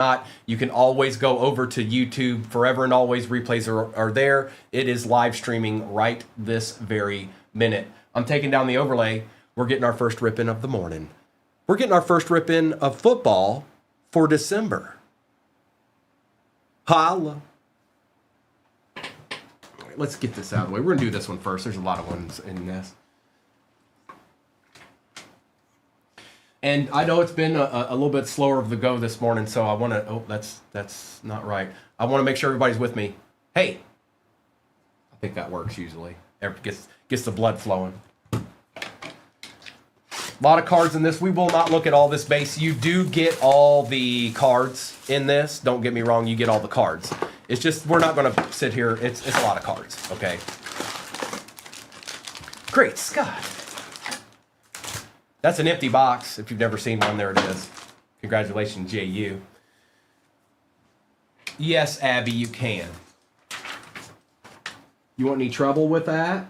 not, you can always go over to YouTube. Forever and always replays are there. It is live streaming right this very minute. I'm taking down the overlay. We're getting our first rip-in of the morning. We're getting our first rip-in of football for December. Holla. All right, let's get this out of the way. We're going to do this one first. There's a lot of ones in this. And I know it's been a little bit slower of the go this morning, so I want to... Oh, that's not right. I want to make sure everybody's with me. Hey. I think that works usually. Gets the blood flowing. A lot of cards in this. We will not look at all this base. You do get all the cards in this. Don't get me wrong. You get all the cards. It's just we're not going to sit here. It's a lot of cards, okay? Great Scott. That's an empty box. If you've never seen one, there it is. Congratulations, JU. Yes, Abby, you can. You want any trouble with that?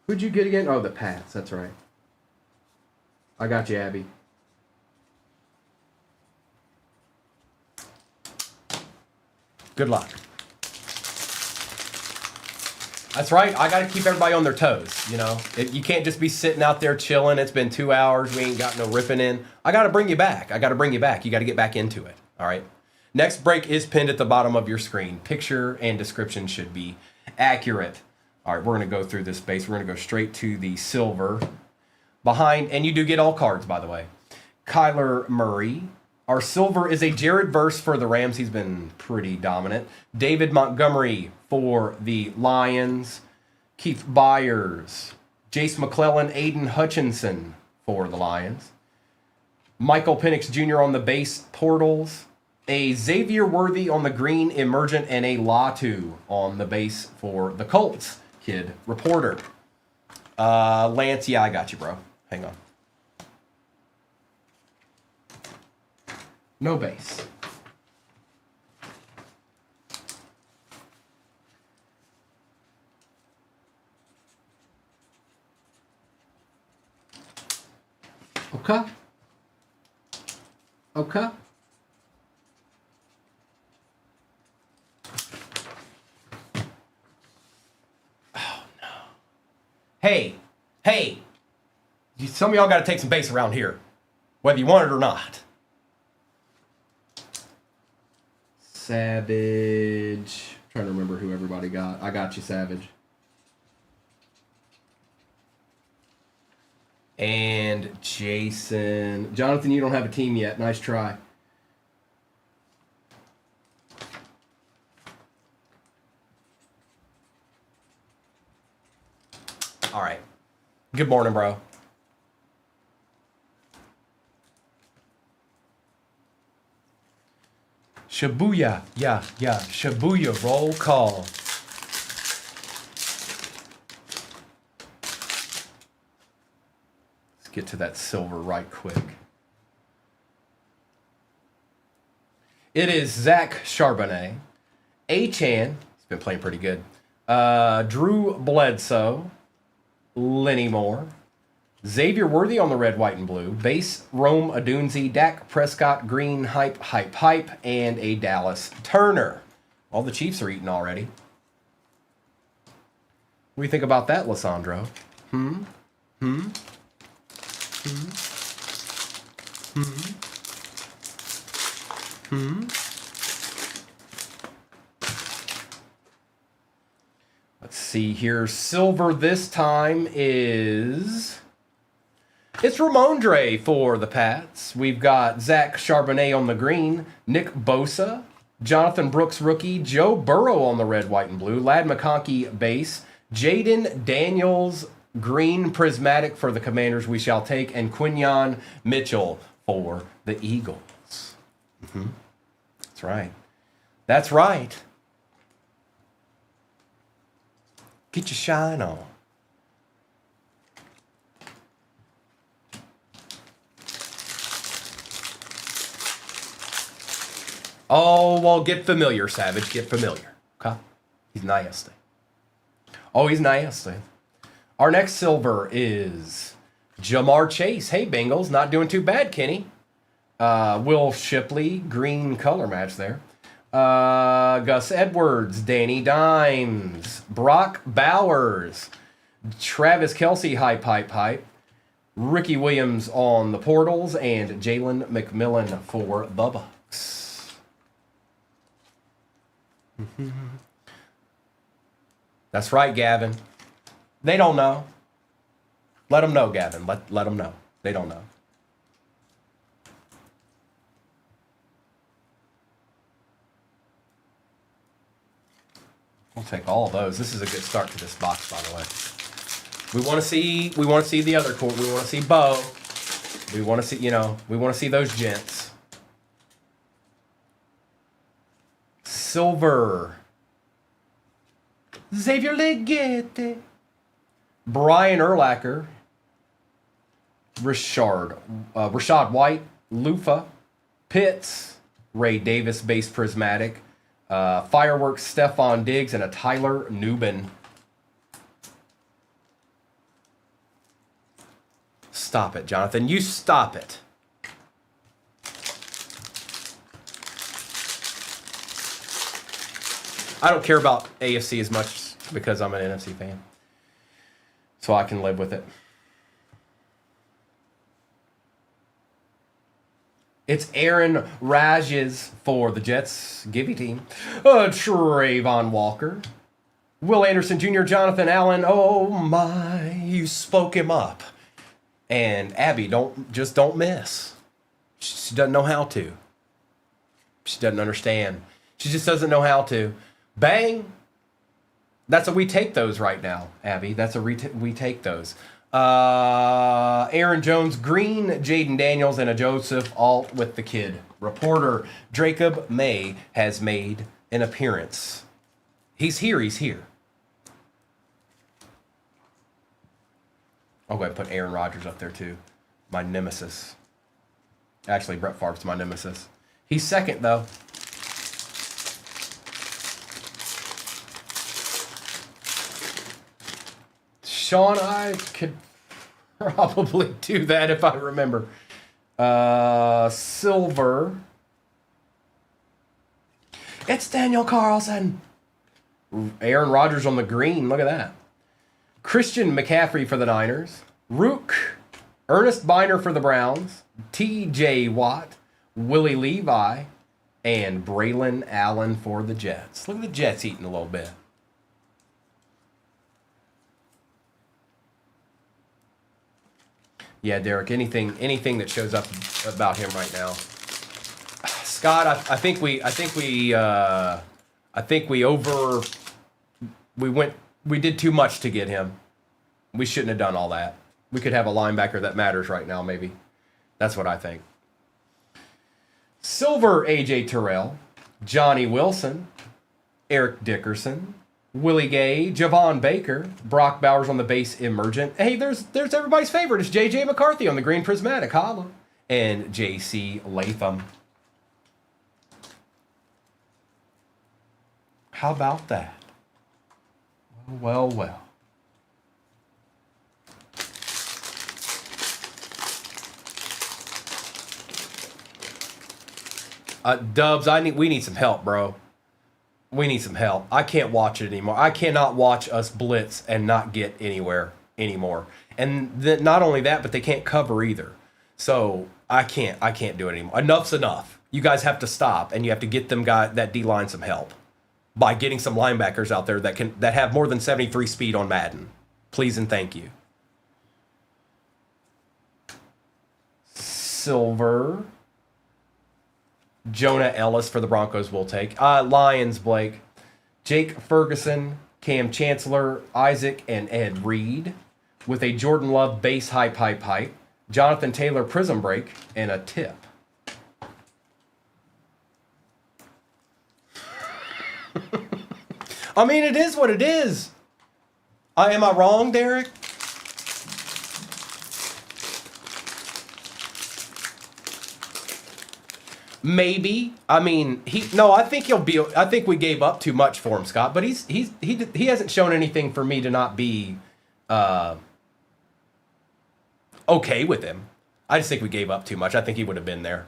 Who'd you get again? Oh, the Pats. That's right. I got you, Abby. Good luck. That's right. I got to keep everybody on their toes, you know. You can't just be sitting out there chilling. It's been 2 hours. We ain't got no ripping in. I got to bring you back. You got to get back into it, all right? Next break is pinned at the bottom of your screen. Picture and description should be accurate. All right, we're going to go through this base. We're going to go straight to the silver. Behind, and you do get all cards, by the way. Kyler Murray. Our silver is a Jared Verse for the Rams. He's been pretty dominant. David Montgomery for the Lions. Keith Byers. Jace McClellan, Aiden Hutchinson for the Lions. Michael Penix Jr. on the base portals. A Xavier Worthy on the green emergent, and a Latu on the base for the Colts. Kid Reporter. Lance, yeah, I got you, bro. Hang on. No base. Okay. Okay. Oh, no. Hey. Some of y'all got to take some base around here, whether you want it or not. Savage. I'm trying to remember who everybody got. I got you, Savage. And Jason. Jonathan, you don't have a team yet. Nice try. All right. Good morning, bro. Shibuya, yeah, Shibuya, roll call. Let's get to that silver right quick. It is Zach Charbonnet, Achan, he's been playing pretty good, Drew Bledsoe, Lenny Moore, Xavier Worthy on the red, white, and blue. Base, Rome Odunze, Dak Prescott, Green, Hype, and a Dallas Turner. All the Chiefs are eating already. What do you think about that, Lissandro? Let's see here. Silver this time is... It's Ramondre for the Pats. We've got Zach Charbonnet on the green, Nick Bosa, Jonathan Brooks rookie, Joe Burrow on the red, white, and blue, Ladd McConkey base, Jaden Daniels green prismatic for the Commanders we shall take, and Quinyon Mitchell for the Eagles. That's right. That's right. Get your shine on. Oh, well, get familiar, Savage. Get familiar. Okay? He's nasty. Oh, he's nasty. Our next silver is Jamar Chase. Hey, Bengals. Not doing too bad, Kenny. Will Shipley. Green color match there. Gus Edwards. Danny Dimes. Brock Bowers. Travis Kelce. Hype. Ricky Williams on the portals. And Jalen McMillan for the Bucks. That's right, Gavin. They don't know. Let them know, Gavin. Let them know. They don't know. We'll take all of those. This is a good start to this box, by the way. We want to see the other court. We want to see Bo. We want to see, we want to see those gents. Silver. Xavier Legette. Brian Urlacher. Rashad White. Lufa. Pitts. Ray Davis base prismatic. Fireworks Stephon Diggs and a Tyler Nubin. Stop it, Jonathan. You stop it. I don't care about AFC as much because I'm an NFC fan. So I can live with it. It's Aaron Rodgers for the Jets. Gibby team. Trayvon Walker. Will Anderson Jr., Jonathan Allen. Oh my, you spoke him up. And Abby, don't miss. She doesn't know how to. She doesn't understand. She just doesn't know how to. Bang. That's a we take those right now, Abby. That's a we take those. Aaron Jones, green, Jaden Daniels, and a Joseph Alt with the kid. Reporter Jacob May has made an appearance. He's here. I'll go ahead and put Aaron Rodgers up there too. My nemesis. Actually, Brett Favre's my nemesis. He's second, though. Sean, I could probably do that if I remember. Silver. It's Daniel Carlson. Aaron Rodgers on the green. Look at that. Christian McCaffrey for the Niners. Rook. Ernest Biner for the Browns. T.J. Watt. Willie Levi. And Braylon Allen for the Jets. Look at the Jets eating a little bit. Yeah, Derek, anything that shows up about him right now. Scott, I think we did too much to get him. We shouldn't have done all that. We could have a linebacker that matters right now, maybe. That's what I think. Silver, A.J. Terrell, Johnny Wilson, Eric Dickerson, Willie Gay, Javon Baker, Brock Bowers on the base emergent. Hey, there's everybody's favorite. It's J.J. McCarthy on the green prismatic. Holla. And J.C. Latham. How about that? Well. Dubs, we need some help, bro. We need some help. I can't watch it anymore. I cannot watch us blitz and not get anywhere anymore. And not only that, but they can't cover either. So I can't do it anymore. Enough's enough. You guys have to stop, and you have to get that D-line some help by getting some linebackers out there that have more than 73 speed on Madden. Please and thank you. Silver. Jonah Ellis for the Broncos will take. Lions, Blake. Jake Ferguson, Cam Chancellor, Isaac, and Ed Reed. With a Jordan Love base hype. Jonathan Taylor prism break, and a tip. I mean, it is what it is. Am I wrong, Derek? Maybe. I mean, I think we gave up too much for him, Scott. But he hasn't shown anything for me to not be okay with him. I just think we gave up too much. I think he would have been there.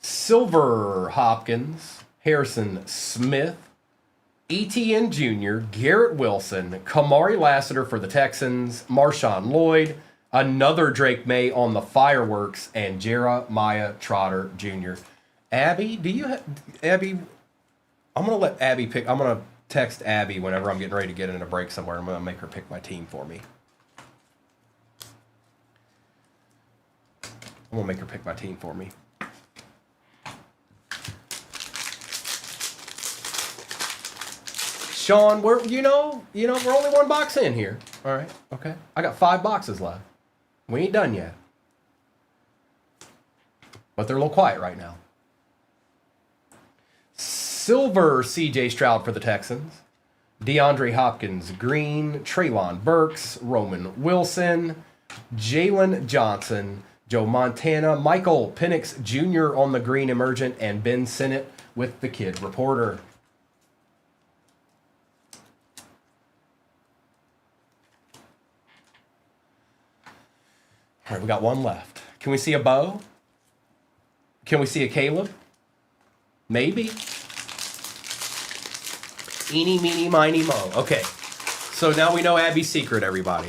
Silver Hopkins, Harrison Smith, ETN Jr., Garrett Wilson, Kamari Lassiter for the Texans, Marshawn Lloyd, another Drake May on the fireworks, and Jeremiah Trotter Jr. Abby, do you have... Abby, I'm going to let Abby pick... I'm going to text Abby whenever I'm getting ready to get in a break somewhere. I'm going to make her pick my team for me. I'm going to make her pick my team for me. Sean, we're we're only one box in here. All right, okay. I got 5 boxes left. We ain't done yet. But they're a little quiet right now. Silver CJ Stroud for the Texans. DeAndre Hopkins Green, Treylon Burks, Roman Wilson, Jalen Johnson, Joe Montana, Michael Penix Jr. on the green emergent, and Ben Sinnott with the kid reporter. All right, we got one left. Can we see a Bo? Can we see a Caleb? Maybe. Eeny, meeny, miny, mo. Okay, so now we know Abby's secret, everybody.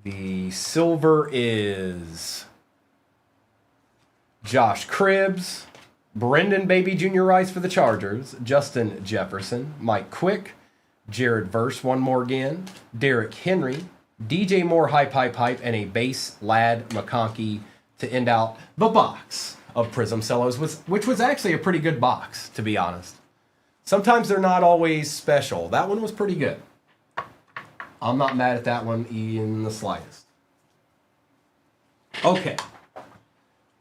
The silver is Josh Cribbs, Brendan Baby Jr. Rice for the Chargers, Justin Jefferson, Mike Quick, Jared Verse one more again, Derrick Henry, DJ Moore Hype, and a base Lad McConkey to end out the box of Prism Cellos, which was actually a pretty good box, to be honest. Sometimes they're not always special. That one was pretty good. I'm not mad at that one in the slightest. Okay.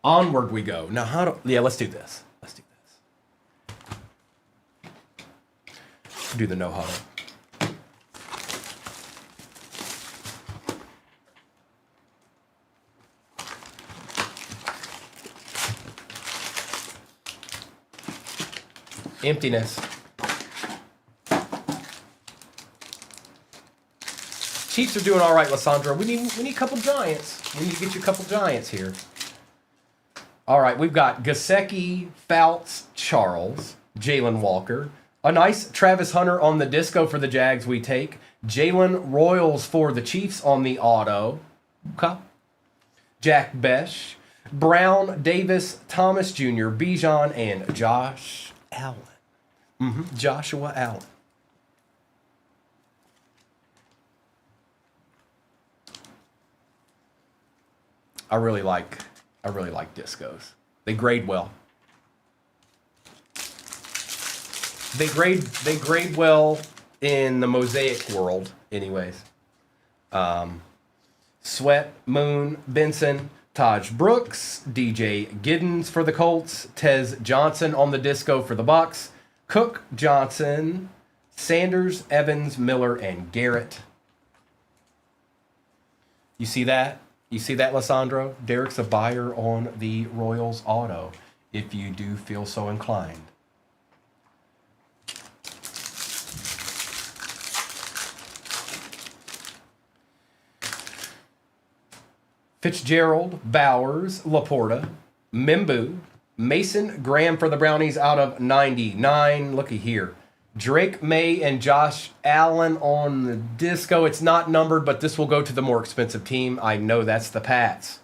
Onward we go. Now, let's do this. Let's do this. Do the no huddle. Emptiness. Chiefs are doing all right, Lysandra. We need a couple giants. We need to get you a couple giants here. All right, we've got Gesicki, Fouts, Charles, Jalen Walker. A nice Travis Hunter on the disco for the Jags we take. Jalen Royals for the Chiefs on the auto. Okay. Jack Besh, Brown, Davis, Thomas Jr., Bijan, and Josh Allen. Joshua Allen. I really like discos. They grade well. They grade well in the Mosaic world, anyways. Sweat, Moon, Benson, Taj Brooks, DJ Giddens for the Colts, Tez Johnson on the disco for the Bucs, Cook, Johnson, Sanders, Evans, Miller, and Garrett. You see that? You see that, Lysandro? Derek's a buyer on the Royals auto, if you do feel so inclined. Fitzgerald, Bowers, Laporta, Mimbu, Mason Graham for the Brownies out of 99. Looky here. Drake May and Josh Allen on the disco. It's not numbered, but this will go to the more expensive team. I know that's the Pats.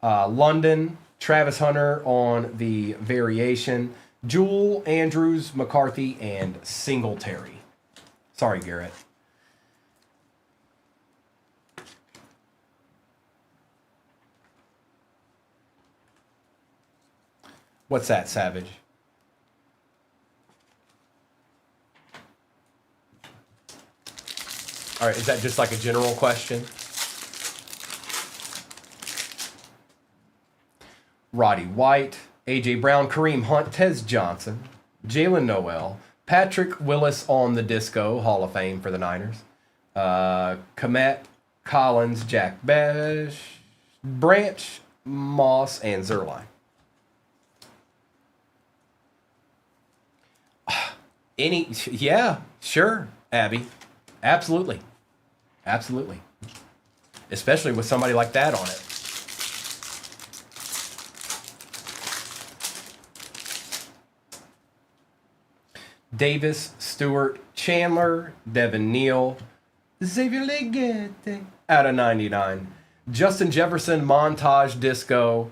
London, Travis Hunter on the variation. Jewel, Andrews, McCarthy, and Singletary. Sorry, Garrett. What's that, Savage? All right, is that just like a general question? Roddy White, A.J. Brown, Kareem Hunt, Tez Johnson, Jalen Noel, Patrick Willis on the disco, Hall of Fame for the Niners, Komet, Collins, Jack Besh, Branch, Moss, and Zerline. Yeah, sure, Abby. Absolutely. Absolutely. Especially with somebody like that on it. Davis, Stewart, Chandler, Devin Neal, Xavier Legette out of 99. Justin Jefferson, Montage Disco,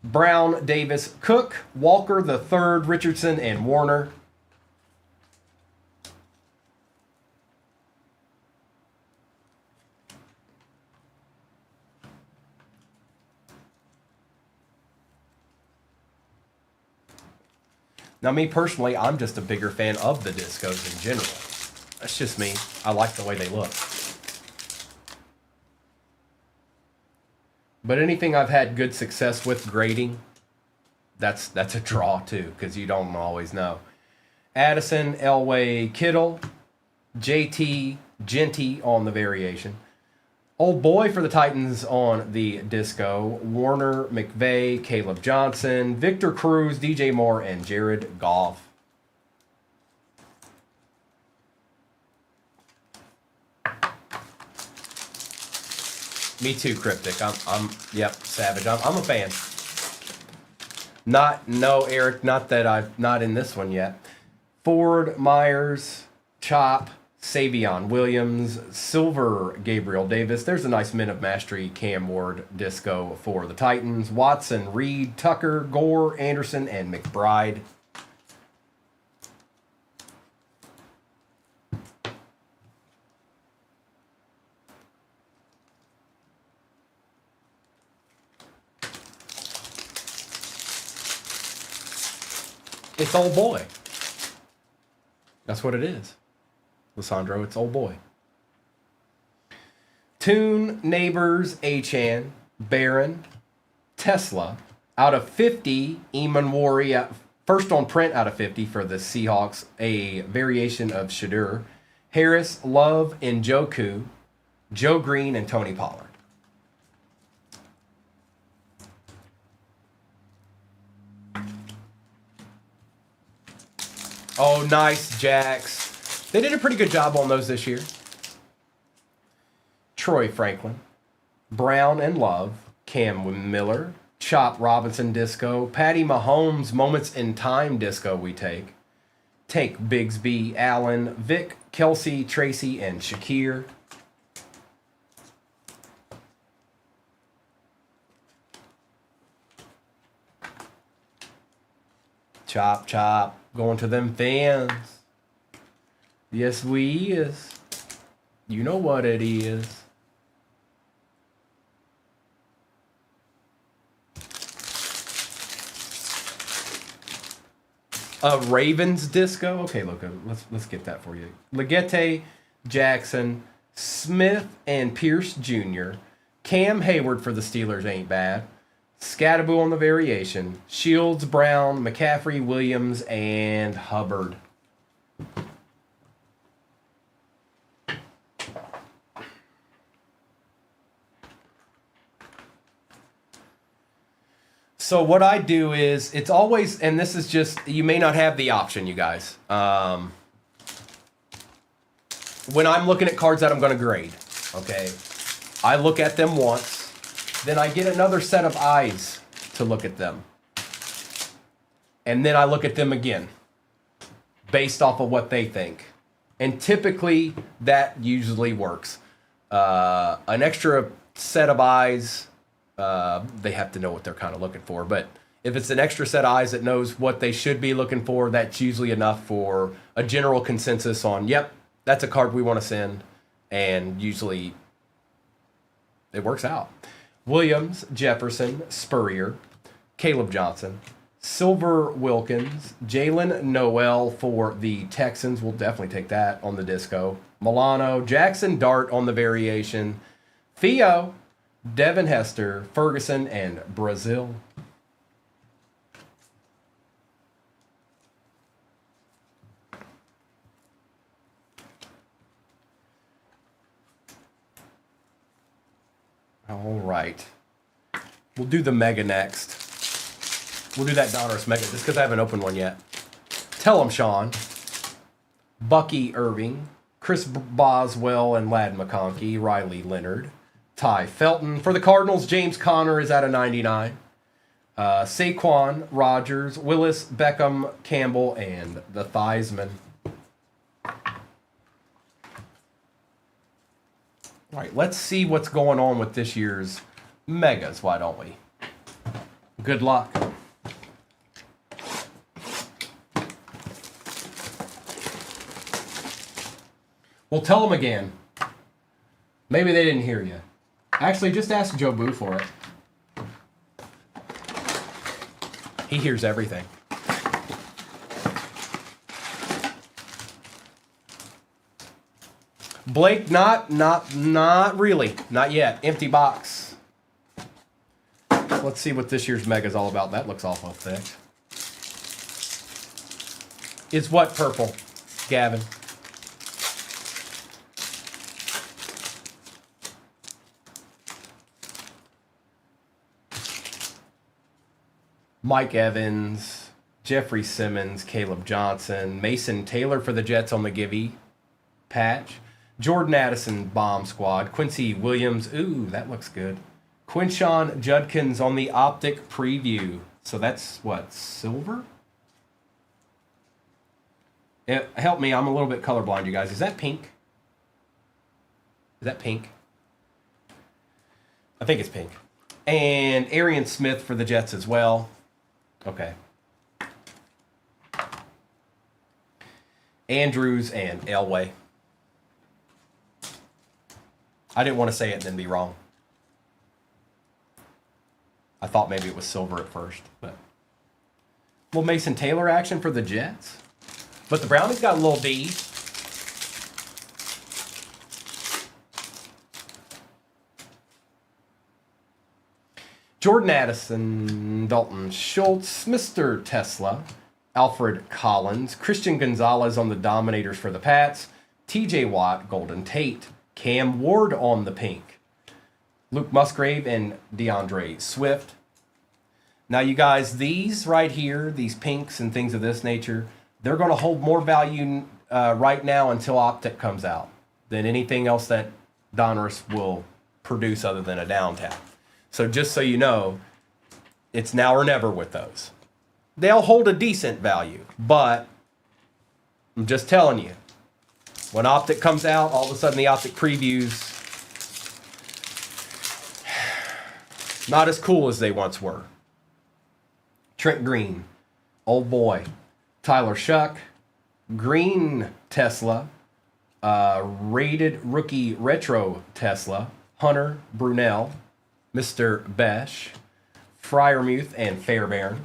Brown, Davis, Cook, Walker the third, Richardson, and Warner. Now, me personally, I'm just a bigger fan of the discos in general. That's just me. I like the way they look. But anything I've had good success with grading, that's a draw too, because you don't always know. Addison, Elway, Kittle, JT, Genty on the variation. Old Boy for the Titans on the disco. Warner, McVay, Caleb Johnson, Victor Cruz, DJ Moore, and Jared Goff. Me too, Cryptic. Yep, Savage. I'm a fan. No, Eric, not that I've not in this one yet. Ford, Myers, Chop, Savion Williams, Silver, Gabriel Davis. There's a nice Men of Mastery Cam Ward disco for the Titans. Watson, Reed, Tucker, Gore, Anderson, and McBride. It's Old Boy. That's what it is. Lissandro, it's Old Boy. Toon, Neighbors, Achan, Barron, Tesla. Out of 50, Eamon Wari, first on print out of 50 for the Seahawks, a variation of Shadur. Harris, Love, Njoku, Joe Green, and Tony Pollard. Oh, nice, Jax. They did a pretty good job on those this year. Troy Franklin, Brown and Love, Cam Miller, Chop Robinson disco, Patty Mahomes Moments in Time disco we take. Take Bigsby, Allen, Vic, Kelsey, Tracy, and Shakir. Chop, chop. Going to them fans. Yes, we is. You know what it is. Ravens disco. Okay, look, let's get that for you. Legette, Jackson, Smith, and Pierce Jr. Cam Hayward for the Steelers ain't bad. Scattaboo on the variation. Shields, Brown, McCaffrey, Williams, and Hubbard. So what I do is, it's always, and this is just, you may not have the option, you guys. When I'm looking at cards that I'm going to grade, okay, I look at them once. Then I get another set of eyes to look at them. And then I look at them again, based off of what they think. And typically, that usually works. An extra set of eyes, they have to know what they're kind of looking for. But if it's an extra set of eyes that knows what they should be looking for, that's usually enough for a general consensus on, yep, that's a card we want to send. And usually, it works out. Williams, Jefferson, Spurrier, Caleb Johnson, Silver Wilkins, Jalen Noel for the Texans. We'll definitely take that on the disco. Milano, Jackson Dart on the variation. Theo, Devin Hester, Ferguson, and Brazil. All right. We'll do the Mega next. We'll do that Donruss Mega just because I haven't opened one yet. Tell them, Sean. Bucky Irving, Chris Boswell and Ladd McConkey, Riley Leonard, Ty Felton. For the Cardinals, James Conner is at a 99. Saquon, Rogers, Willis, Beckham, Campbell, and the Theismann. All right, let's see what's going on with this year's Megas, why don't we? Good luck. Well, tell them again. Maybe they didn't hear you. Actually, just ask Joe Boo for it. He hears everything. Blake, not really. Not yet. Empty box. Let's see what this year's Mega is all about. That looks awful thick. It's what purple, Gavin? Mike Evans, Jeffrey Simmons, Caleb Johnson, Mason Taylor for the Jets on the Givey patch, Jordan Addison bomb squad, Quincy Williams, ooh, that looks good. Quinshon Judkins on the optic preview. So that's what, silver? Help me, I'm a little bit colorblind, you guys. Is that pink? Is that pink? I think it's pink. And Arian Smith for the Jets as well. Okay. Andrews and Elway. I didn't want to say it and then be wrong. I thought maybe it was silver at first, but little Mason Taylor action for the Jets. But the Brownies got a little D. Jordan Addison, Dalton Schultz, Mr. Tesla, Alfred Collins, Christian Gonzalez on the Dominators for the Pats, TJ Watt, Golden Tate, Cam Ward on the pink, Luke Musgrave and DeAndre Swift. Now, you guys, these right here, these pinks and things of this nature, they're going to hold more value right now until Optic comes out than anything else that Donruss will produce other than a downtown. So just so you know, it's now or never with those. They'll hold a decent value, but I'm just telling you, when Optic comes out, all of a sudden the Optic previews, not as cool as they once were. Trent Green, old boy. Tyler Shuck, Green Tesla, rated rookie retro Tesla, Hunter Brunell, Mr. Besh, Fryermuth, and Fairbairn.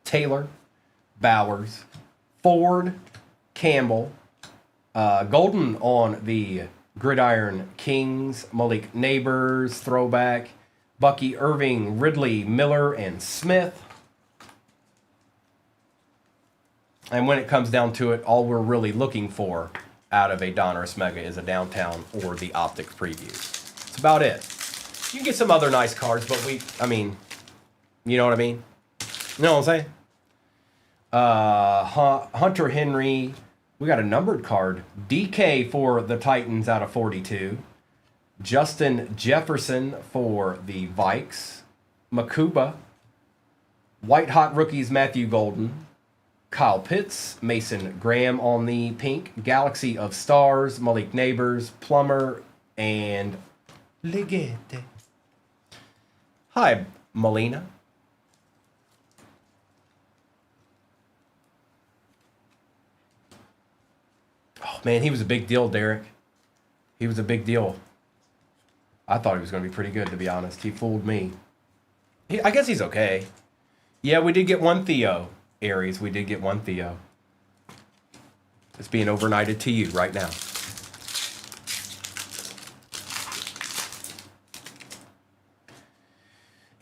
Taylor, Bowers, Ford, Campbell, Golden on the Gridiron Kings, Malik Neighbors, throwback, Bucky Irving, Ridley, Miller, and Smith. And when it comes down to it, all we're really looking for out of a Donruss Mega is a downtown or the Optic previews. That's about it. You can get some other nice cards, but you know what I mean? You know what I'm saying? Hunter Henry. We got a numbered card. DK for the Titans out of 42. Justin Jefferson for the Vikes. Makuba. White Hot Rookies Matthew Golden. Kyle Pitts. Mason Graham on the pink. Galaxy of Stars. Malik Neighbors. Plummer. And Legete. Hi, Molina. Oh, man, he was a big deal, Derek. He was a big deal. I thought he was going to be pretty good, to be honest. He fooled me. I guess he's okay. Yeah, we did get one Theo, Aries. We did get one Theo. It's being overnighted to you right now.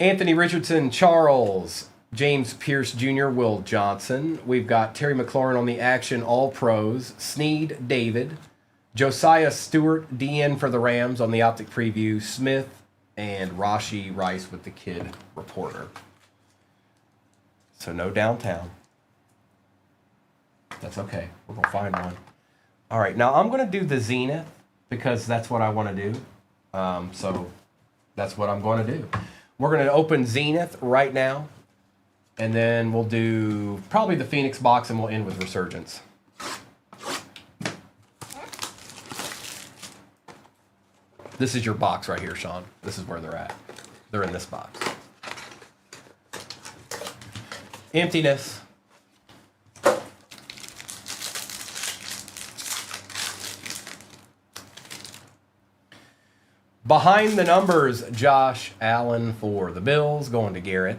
Anthony Richardson, Charles, James Pierce Jr., Will Johnson. We've got Terry McLaurin on the action, All Pros. Sneed, David. Josiah Stewart, DN for the Rams on the optic preview. Smith and Rashi Rice with the kid reporter. So no downtown. That's okay. We're going to find one. All right. Now I'm going to do the Zenith because that's what I want to do. So that's what I'm going to do. We're going to open Zenith right now. And then we'll do probably the Phoenix box and we'll end with Resurgence. This is your box right here, Sean. This is where they're at. They're in this box. Emptiness. Behind the numbers, Josh Allen for the Bills, going to Garrett.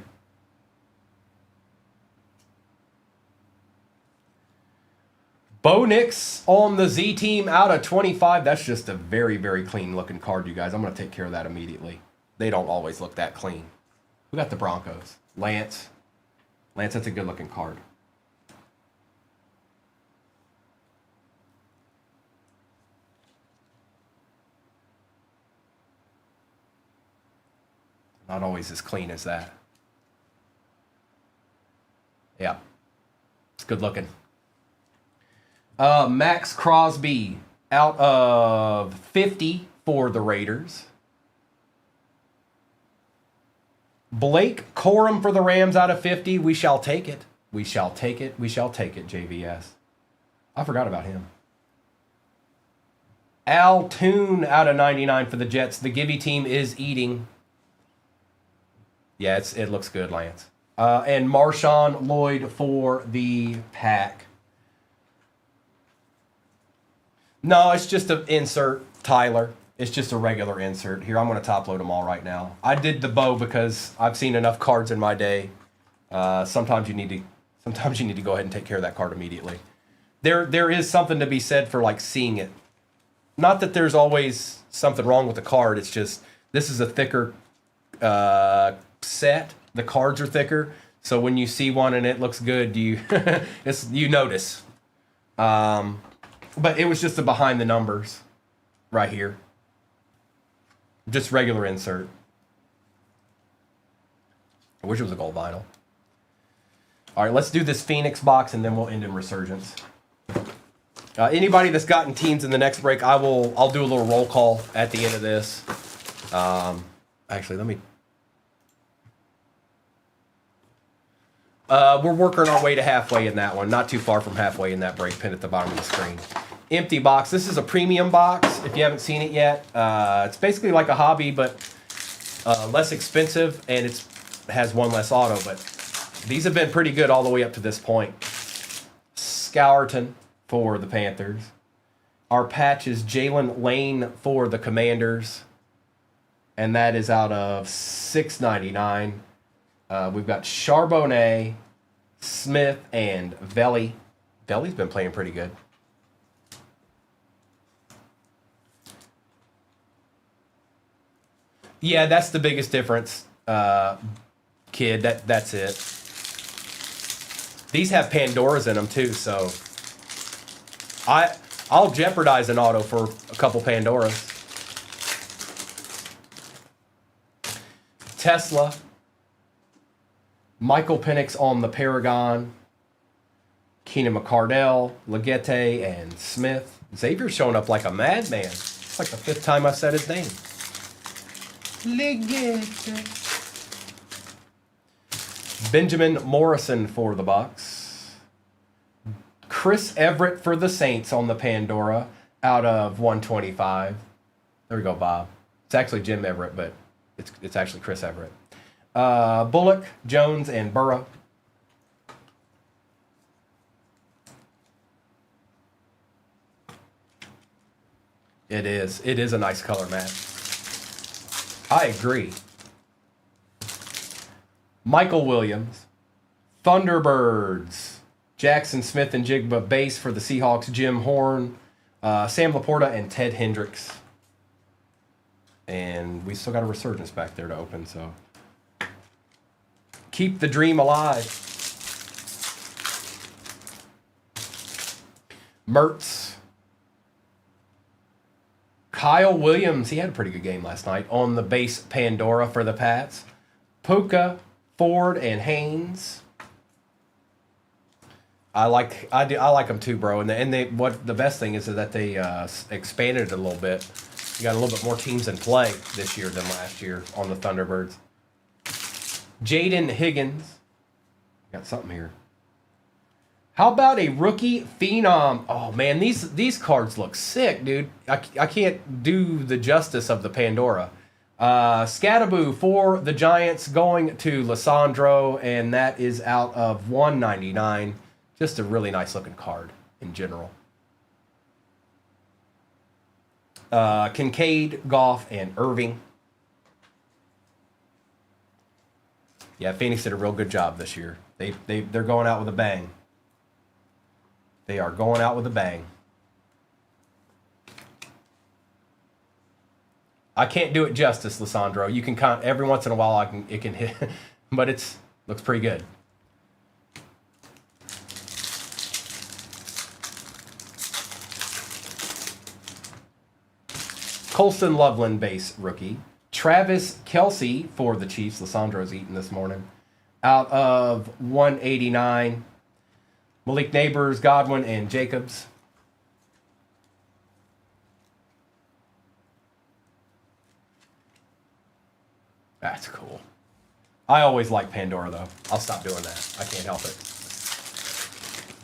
Bo Nix on the Z team out of 25. That's just a very, very clean looking card, you guys. I'm going to take care of that immediately. They don't always look that clean. We got the Broncos. Lance. Lance, that's a good looking card. Not always as clean as that. Yeah. It's good looking. Max Crosby out of 50 for the Raiders. Blake Corum for the Rams out of 50. We shall take it. We shall take it. We shall take it, JVS. I forgot about him. Al Toon out of 99 for the Jets. The Gibby team is eating. Yeah, it looks good, Lance. And Marshawn Lloyd for the Pack. No, it's just an insert, Tyler. It's just a regular insert. Here, I'm going to top load them all right now. I did the bow because I've seen enough cards in my day. Sometimes you need to go ahead and take care of that card immediately. There is something to be said for like seeing it. Not that there's always something wrong with the card. It's just this is a thicker set. The cards are thicker, so when you see one and it looks good, you notice. But it was just a behind the numbers right here. Just regular insert. I wish it was a gold vinyl. All right, let's do this Phoenix box and then we'll end in Resurgence. Anybody that's gotten teams in the next break, I'll do a little roll call at the end of this. Actually, let me. We're working our way to halfway in that one. Not too far from halfway in that break pin at the bottom of the screen. Empty box. This is a premium box. If you haven't seen it yet, it's basically like a hobby, but less expensive, and it has one less auto. But these have been pretty good all the way up to this point. Scourton for the Panthers. Our patch is Jalen Lane for the Commanders, and that is out of $6.99. We've got Charbonnet, Smith, and Velli. Velli's been playing pretty good. Yeah, that's the biggest difference, kid. That's it. These have Pandoras in them too, so I'll jeopardize an auto for a couple Pandoras. Tesla. Michael Penix on the Paragon. Keenan McCardell, Legette, and Smith. Xavier's showing up like a madman. It's like the 5th time I've said his name. Legette. Benjamin Morrison for the Bucks. Chris Everett for the Saints on the Pandora out of 125. There we go, Bob. It's actually Jim Everett, but it's actually Chris Everett. Bullock, Jones, and Burrow. It is. It is a nice color, Matt. I agree. Michael Williams. Thunderbirds. Jackson Smith and Jigba base for the Seahawks. Jim Horn. Sam Laporta and Ted Hendricks. And we still got a Resurgence back there to open, so keep the dream alive. Mertz. Kyle Williams, he had a pretty good game last night on the base Pandora for the Pats. Puka, Ford, and Haynes. I like them too, bro. And what the best thing is that they expanded it a little bit. You got a little bit more teams in play this year than last year on the Thunderbirds. Jaden Higgins. Got something here. How about a rookie phenom? Oh man, these cards look sick, dude. I can't do the justice of the Pandora. Scattaboo for the Giants going to Lissandro, and that is out of 199. Just a really nice looking card in general. Kincaid, Goff, and Irving. Yeah, Phoenix did a real good job this year. They're going out with a bang. They are going out with a bang. I can't do it justice, Lissandro. You can count every once in a while. It can hit, but looks pretty good. Colston Loveland base rookie. Travis Kelce for the Chiefs. Lissandro's eating this morning. Out of 189. Malik Neighbors, Godwin, and Jacobs. That's cool. I always like Pandora, though. I'll stop doing that. I can't help it.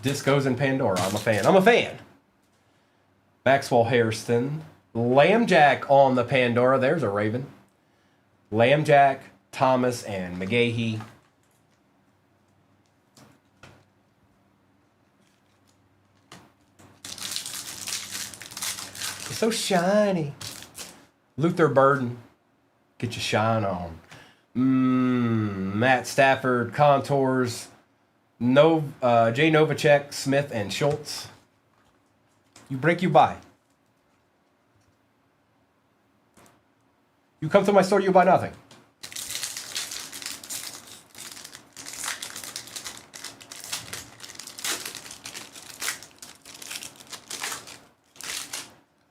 Discos and Pandora. I'm a fan. Maxwell Hairston. Lambjack on the Pandora. There's a Raven. Lambjack, Thomas, and McGahee. It's so shiny. Luther Burden. Get your shine on. Matt Stafford, Contours, Jay Novacek, Smith, and Schultz. You break, you buy. You come to my store, you buy nothing.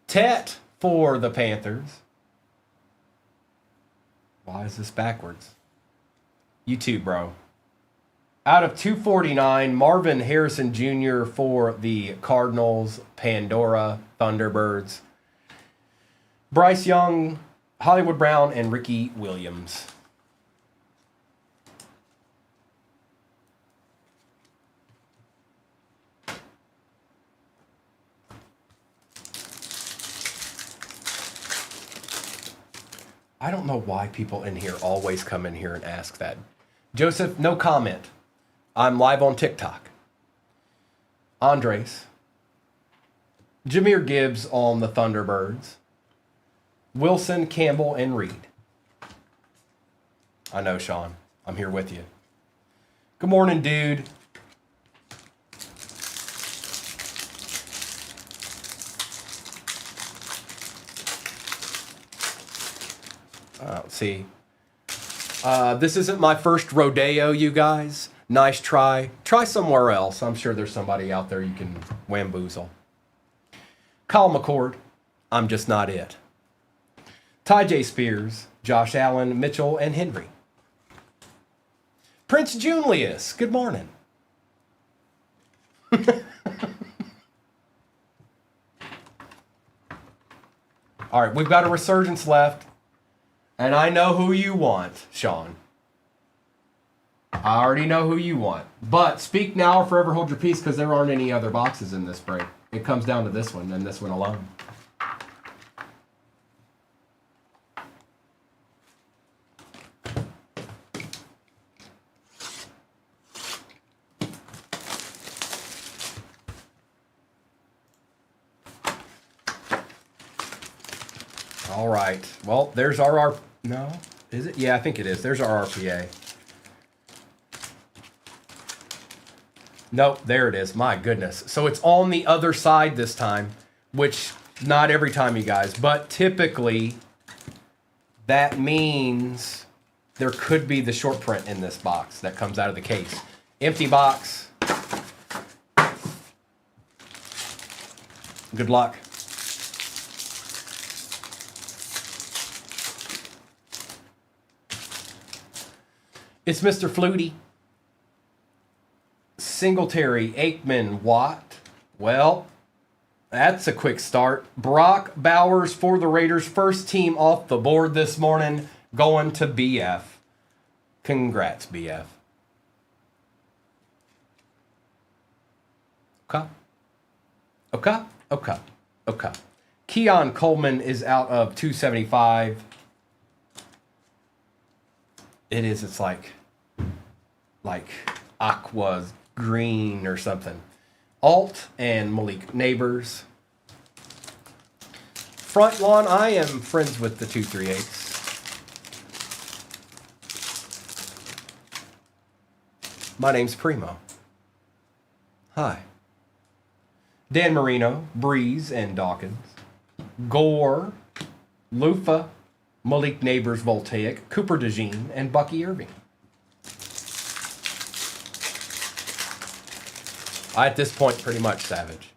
Tet for the Panthers. Why is this backwards? You too, bro. Out of 249, Marvin Harrison Jr. for the Cardinals, Pandora, Thunderbirds. Bryce Young, Hollywood Brown, and Ricky Williams. I don't know why people in here always come in here and ask that. Joseph, no comment. I'm live on TikTok. Andres. Jahmyr Gibbs on the Thunderbirds. Wilson, Campbell, and Reed. I know, Sean. I'm here with you. Good morning, dude. Let's see. This isn't my first rodeo, you guys. Nice try. Try somewhere else. I'm sure there's somebody out there you can wamboozle. Kyle McCord. I'm just not it. Ty J. Spears, Josh Allen, Mitchell, and Henry. Prince Julius. Good morning. All right, we've got a resurgence left. And I know who you want, Sean. I already know who you want. But speak now or forever hold your peace, because there aren't any other boxes in this break. It comes down to this one and this one alone. All right. Well, there's our no, is it? Yeah, I think it is. There's our RPA. Nope, there it is. My goodness. So it's on the other side this time, which not every time, you guys, but typically that means there could be the short print in this box that comes out of the case. Empty box. Good luck. It's Mr. Flutie. Singletary, Aikman, Watt. Well, that's a quick start. Brock Bowers for the Raiders. First team off the board this morning, going to BF. Congrats, BF. Okay. Keon Coleman is out of 275. It's like aqua's green or something. Alt and Malik Neighbors. Front lawn, I am friends with the 238s. My name's Primo. Hi. Dan Marino, Breeze, and Dawkins. Gore, Lufa, Malik Neighbors, Voltaic, Cooper DeJean, and Bucky Irving. At this point, pretty much savage.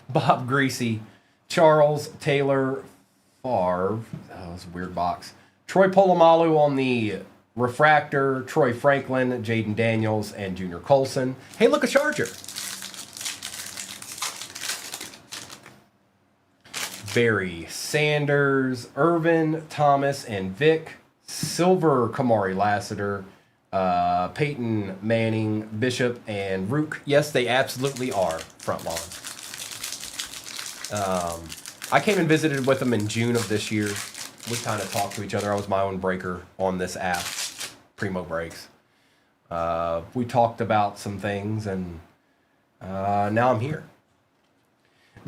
Bob Greasy, Charles Taylor Favre. Oh, that's a weird box. Troy Polamalu on the refractor. Troy Franklin, Jaden Daniels, and Junior Colson. Hey, look, a Charger. Barry Sanders, Irvin, Thomas, and Vic. Silver, Kamari Lassiter. Peyton Manning, Bishop, and Rook. Yes, they absolutely are front lawn. I came and visited with them in June of this year. We kind of talked to each other. I was my own breaker on this app, Primo Breaks. We talked about some things, and now I'm here.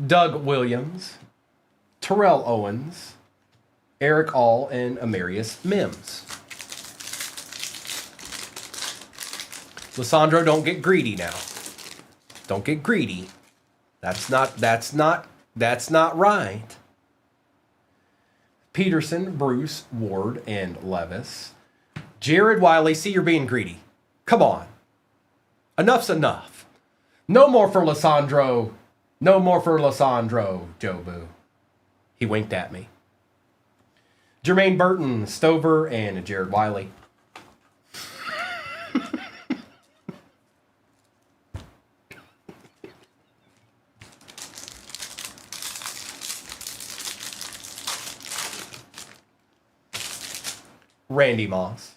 Doug Williams, Terrell Owens, Eric All, and Amarius Mims. Lissandro, don't get greedy now. Don't get greedy. That's not right. Peterson, Bruce, Ward, and Levis. Jared Wiley, see, you're being greedy. Come on. Enough's enough. No more for Lissandro. No more for Lissandro, Joe Boo. He winked at me. Jermaine Burton, Stover, and Jared Wiley. Randy Moss.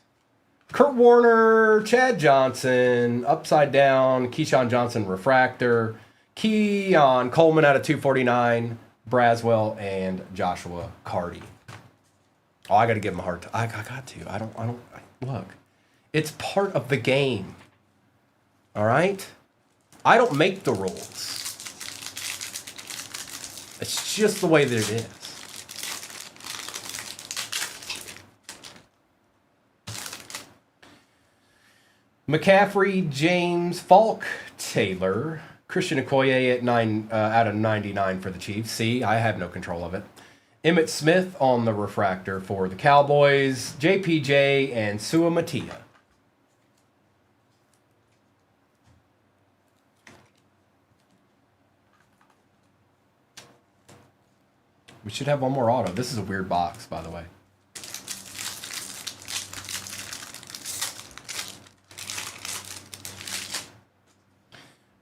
Kurt Warner, Chad Johnson, Upside Down, Keyshawn Johnson, Refractor, Keon Coleman out of 249, Braswell, and Joshua Cardi. Oh, I got to give him a hard time. I got to. I don't, look. It's part of the game. All right? I don't make the rules. It's just the way that it is. McCaffrey, James, Falk, Taylor, Christian Okoye at 9 out of 99 for the Chiefs. See, I have no control of it. Emmitt Smith on the refractor for the Cowboys, JPJ, and Sua Matia. We should have one more auto. This is a weird box, by the way.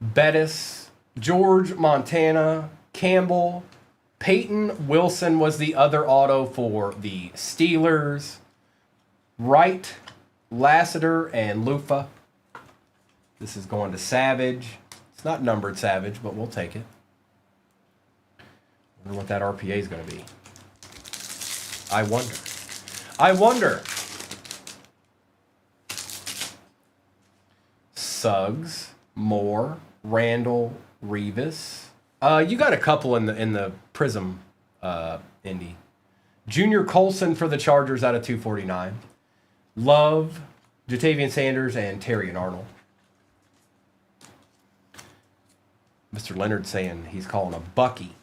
Bettis, George Montana, Campbell, Peyton Wilson was the other auto for the Steelers. Wright, Lassiter, and Lufa. This is going to Savage. It's not numbered Savage, but we'll take it. I wonder what that RPA is going to be. I wonder. Suggs, Moore, Randall, Revis. You got a couple in the Prism Indy. Junior Colson for the Chargers out of 249. Love, Jatavian Sanders, and Terry and Arnold. Mr. Leonard saying he's calling a Bucky.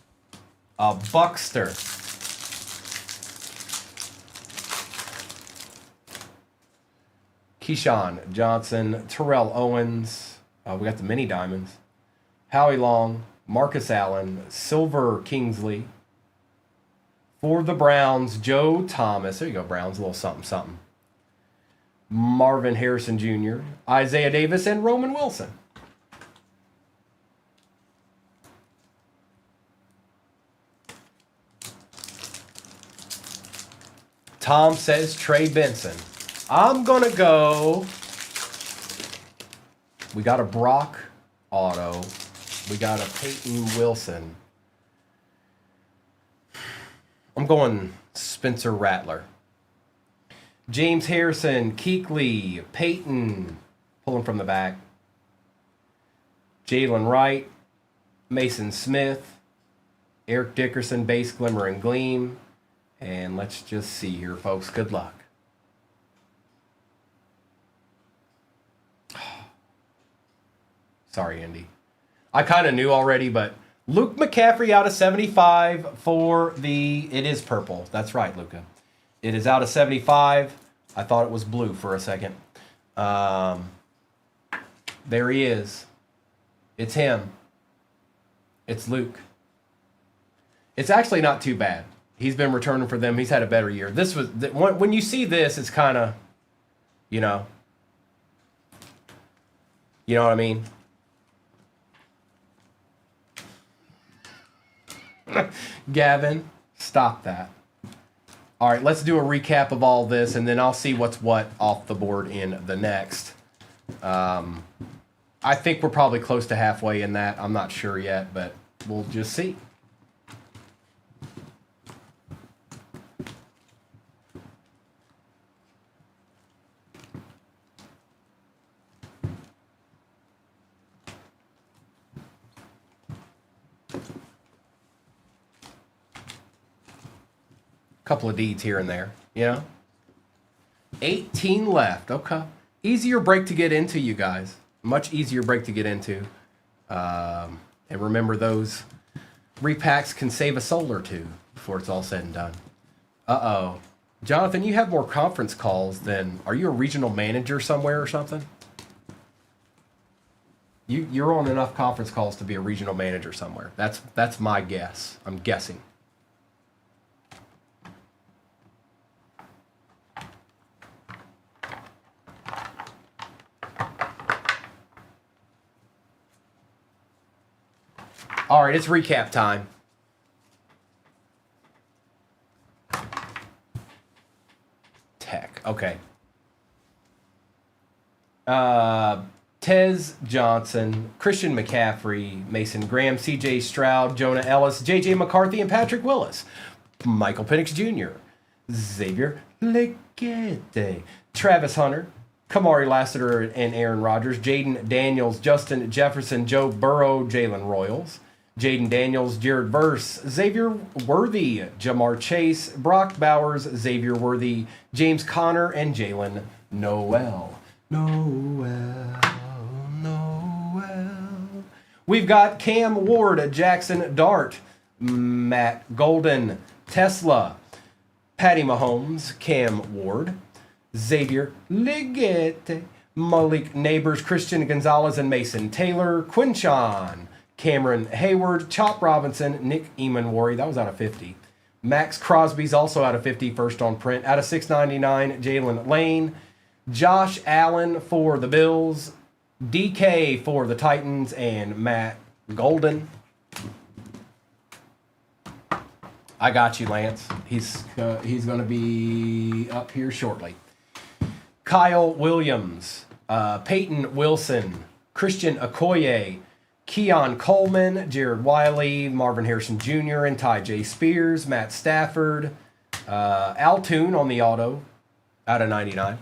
A Buckster. Keyshawn Johnson, Terrell Owens. We got the mini diamonds. Howie Long, Marcus Allen, Silver Kingsley. For the Browns, Joe Thomas. There you go, Browns. A little something, something. Marvin Harrison Jr., Isaiah Davis, and Roman Wilson. Tom says Trey Benson. I'm going to go. We got a Brock auto. We got a Peyton Wilson. I'm going Spencer Rattler. James Harrison, Kuechly, Peyton, pulling from the back. Jalen Wright, Mason Smith, Eric Dickerson, base glimmer and gleam. And let's just see here, folks. Good luck. Sorry, Andy. I kind of knew already, but Luke McCaffrey out of 75 for the... It is purple. That's right, Luca. It is out of 75. I thought it was blue for a second. There he is. It's him. It's Luke. It's actually not too bad. He's been returning for them. He's had a better year. This was... When you see this, it's kind of... You know what I mean? Gavin, stop that. All right, let's do a recap of all this, and then I'll see what's what off the board in the next. I think we're probably close to halfway in that. I'm not sure yet, but we'll just see. Couple of deeds here and there, 18 left. Okay, easier break to get into, you guys. Much easier break to get into. And remember, those repacks can save a soul or two before it's all said and done. Uh-oh. Jonathan, you have more conference calls than... Are you a regional manager somewhere or something? You're on enough conference calls to be a regional manager somewhere. That's my guess. I'm guessing. All right, it's recap time. Tech, okay. Tez Johnson, Christian McCaffrey, Mason Graham, C.J. Stroud, Jonah Ellis, J.J. McCarthy, and Patrick Willis. Michael Penix Jr., Xavier Legette, Travis Hunter, Kamari Lassiter and Aaron Rodgers, Jaden Daniels, Justin Jefferson, Joe Burrow, Jalen Royals, Jaden Daniels, Jared Verse, Xavier Worthy, Jamar Chase, Brock Bowers, Xavier Worthy, James Conner, and Jalen Noel. We've got Cam Ward, Jackson Dart, Matt Golden, Tesla, Patty Mahomes, Cam Ward, Xavier Legette, Malik Neighbors, Christian Gonzalez, and Mason Taylor, Quinshawn, Cameron Hayward, Chop Robinson, Nick Emanwari, that was out of 50. Max Crosby's also out of 50, first on print. Out of 699, Jalen Lane. Josh Allen for the Bills. DK for the Titans, and Matt Golden. I got you, Lance. He's going to be up here shortly. Kyle Williams, Peyton Wilson, Christian Okoye, Keon Coleman, Jared Wiley, Marvin Harrison Jr., and Ty J. Spears, Matt Stafford, Altoon on the auto, out of 99.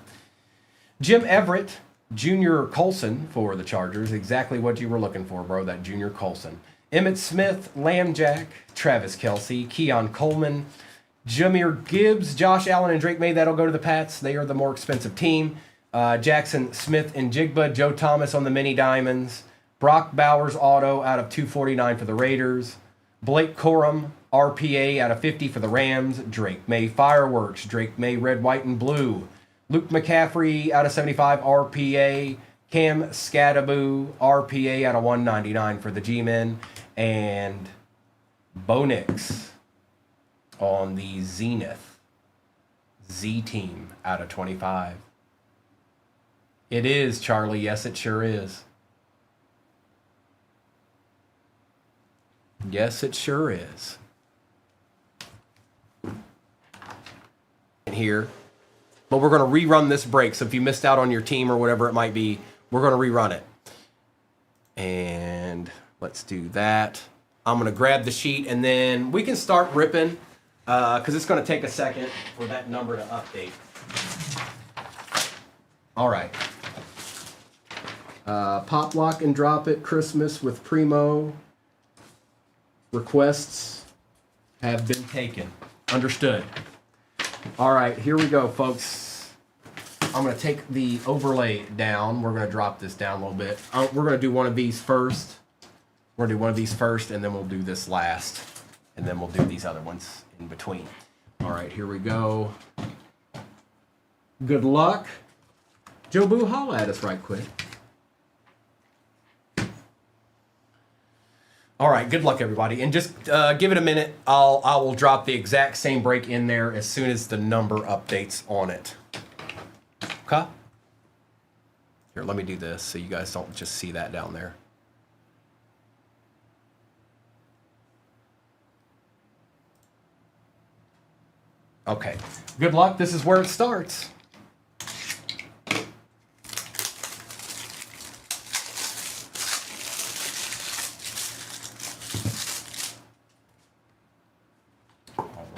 Jim Everett, Junior Colson for the Chargers, exactly what you were looking for, bro, that Junior Colson. Emmett Smith, Lambjack, Travis Kelce, Keon Coleman, Jahmyr Gibbs, Josh Allen, and Drake May. That'll go to the Pats. They are the more expensive team. Jackson Smith and Jigba, Joe Thomas on the mini diamonds. Brock Bowers auto out of 249 for the Raiders. Blake Corum, RPA out of 50 for the Rams. Drake May fireworks. Drake May red, white, and blue. Luke McCaffrey out of 75 RPA. Cam Scadaboo RPA out of 199 for the G-Men. And Bo Nix on the Zenith Z team out of 25. It is, Charlie. Yes, it sure is. Yes, it sure is. Here. But we're going to rerun this break. So if you missed out on your team or whatever it might be, we're going to rerun it. And let's do that. I'm going to grab the sheet and then we can start ripping because it's going to take a second for that number to update. All right. Pop, lock, and drop it. Christmas with Primo. Requests have been taken. Understood. All right, here we go, folks. I'm going to take the overlay down. We're going to drop this down a little bit. We're going to do one of these first. We're going to do one of these first, and then we'll do this last. And then we'll do these other ones in between. All right, here we go. Good luck. Joe Boo, holla at us right quick. All right, good luck, everybody. And just give it a minute. I will drop the exact same break in there as soon as the number updates on it. Okay? Here, let me do this so you guys don't just see that down there. Okay, good luck. This is where it starts.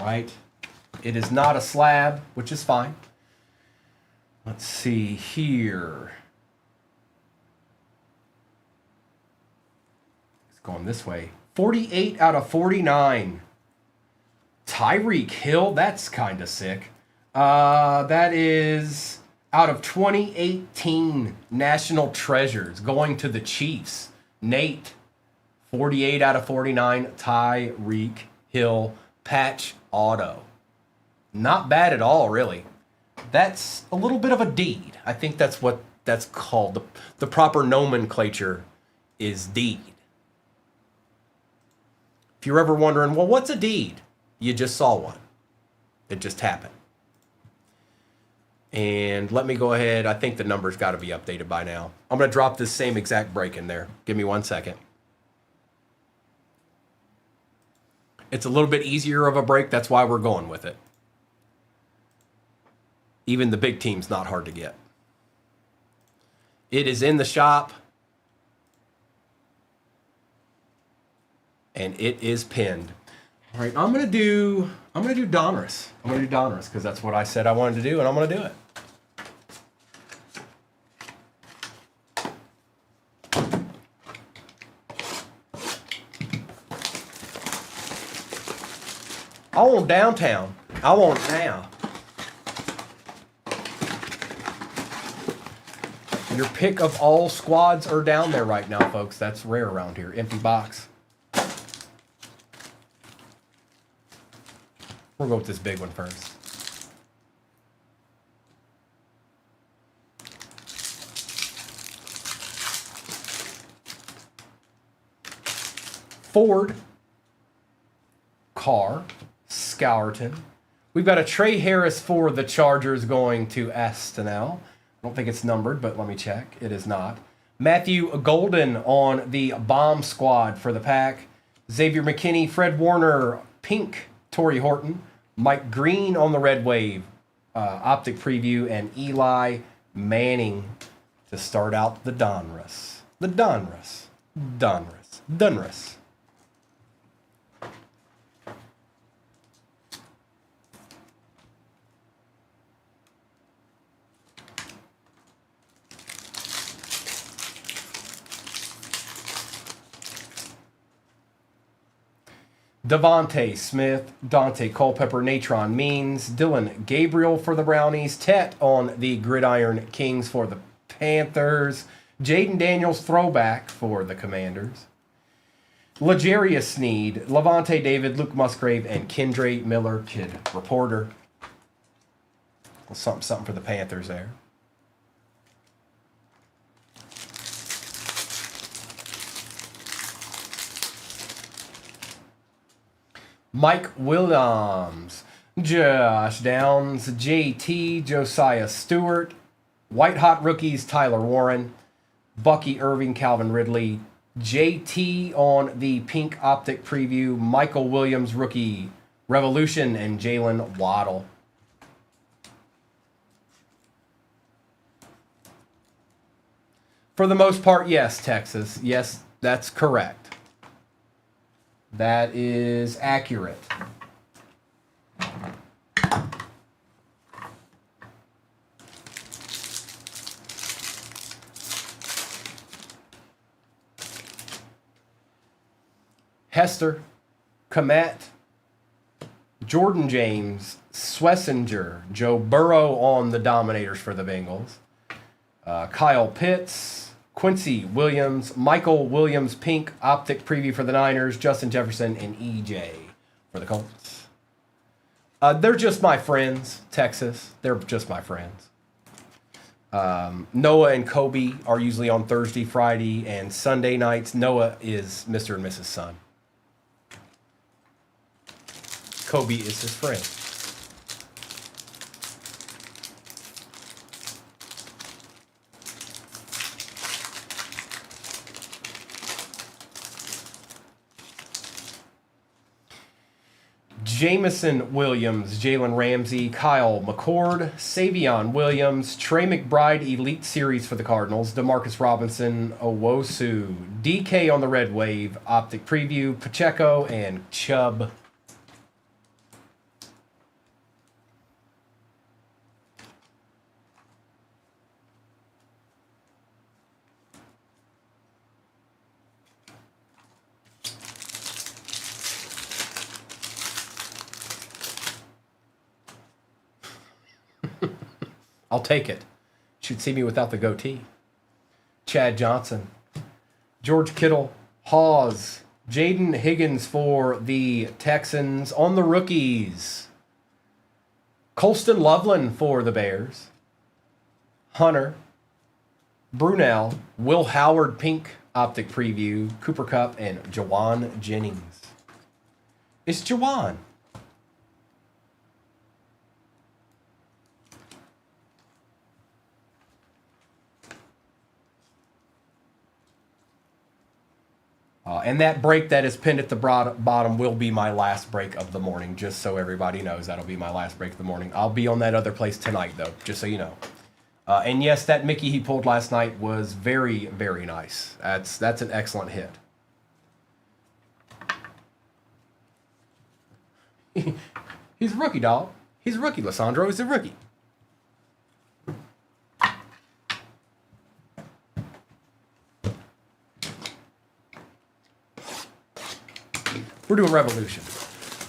Right. It is not a slab, which is fine. Let's see here. It's going this way. 48 out of 49. Tyreek Hill, that's kind of sick. That is out of 2018 National Treasures going to the Chiefs. Nate, 48 out of 49. Tyreek Hill patch auto. Not bad at all, really. That's a little bit of a deed. I think that's what that's called. The proper nomenclature is deed. If you're ever wondering, well, what's a deed? You just saw one. It just happened. And let me go ahead. I think the number's got to be updated by now. I'm going to drop this same exact break in there. Give me 1 second. It's a little bit easier of a break. That's why we're going with it. Even the big team's not hard to get. It is in the shop. And it is pinned. All right, I'm gonna do Donruss. I'm gonna do Donruss because that's what I said I wanted to do, and I'm gonna do it. I want downtown. I want it now. Your pick of all squads are down there right now, folks. That's rare around here. Empty box. We'll go with this big one first. Ford. Carr. Scourton. We've got a Trey Harris for the Chargers going to Astenel. I don't think it's numbered, but let me check. It is not. Matthew Golden on the bomb squad for the Pack. Xavier McKinney, Fred Warner, Pink, Torrey Horton. Mike Green on the Red Wave, Optic Preview, and Eli Manning to start out the Donruss. The Donruss. Donruss. Donruss. Devontae Smith, Dante Culpepper, Natron Means, Dylan Gabriel for the Brownies, Tet on the Gridiron Kings for the Panthers, Jaden Daniels throwback for the Commanders, L'Jarius Sneed, Levante David, Luke Musgrave, and Kendre Miller, Kid Reporter. Something for the Panthers there. Mike Williams, Josh Downs, JT, Josiah Stewart, White Hot rookies, Tyler Warren, Bucky Irving, Calvin Ridley, JT on the pink optic preview, Michael Williams rookie Revolution, and Jalen Waddle. For the most part, yes, Texas. Yes, that's correct. That is accurate. Hester, Komet, Jordan James, Schlesinger, Joe Burrow on the Dominators for the Bengals, Kyle Pitts, Quincy Williams, Michael Williams pink optic preview for the Niners, Justin Jefferson, and EJ for the Colts. They're just my friends, Texas. They're just my friends. Noah and Kobe are usually on Thursday, Friday, and Sunday nights. Noah is Mr. and Mrs. Sun. Kobe is his friend. Jamison Williams, Jalen Ramsey, Kyle McCord, Savion Williams, Trey McBride Elite Series for the Cardinals, Demarcus Robinson, Owosu, DK on the Red Wave, Optic Preview, Pacheco, and Chubb. I'll take it. Should see me without the goatee. Chad Johnson, George Kittle, Hawes, Jaden Higgins for the Texans on the rookies. Colston Loveland for the Bears. Hunter, Brunell, Will Howard pink optic preview, Cooper Kupp, and Jawan Jennings. It's Jawan. And that break that is pinned at the bottom will be my last break of the morning, just so everybody knows. That'll be my last break of the morning. I'll be on that other place tonight, though, just so you know. And yes, that Mickey he pulled last night was very, very nice. That's an excellent hit. He's a rookie, dog. He's a rookie, Lissandro. He's a rookie. We're doing Revolution.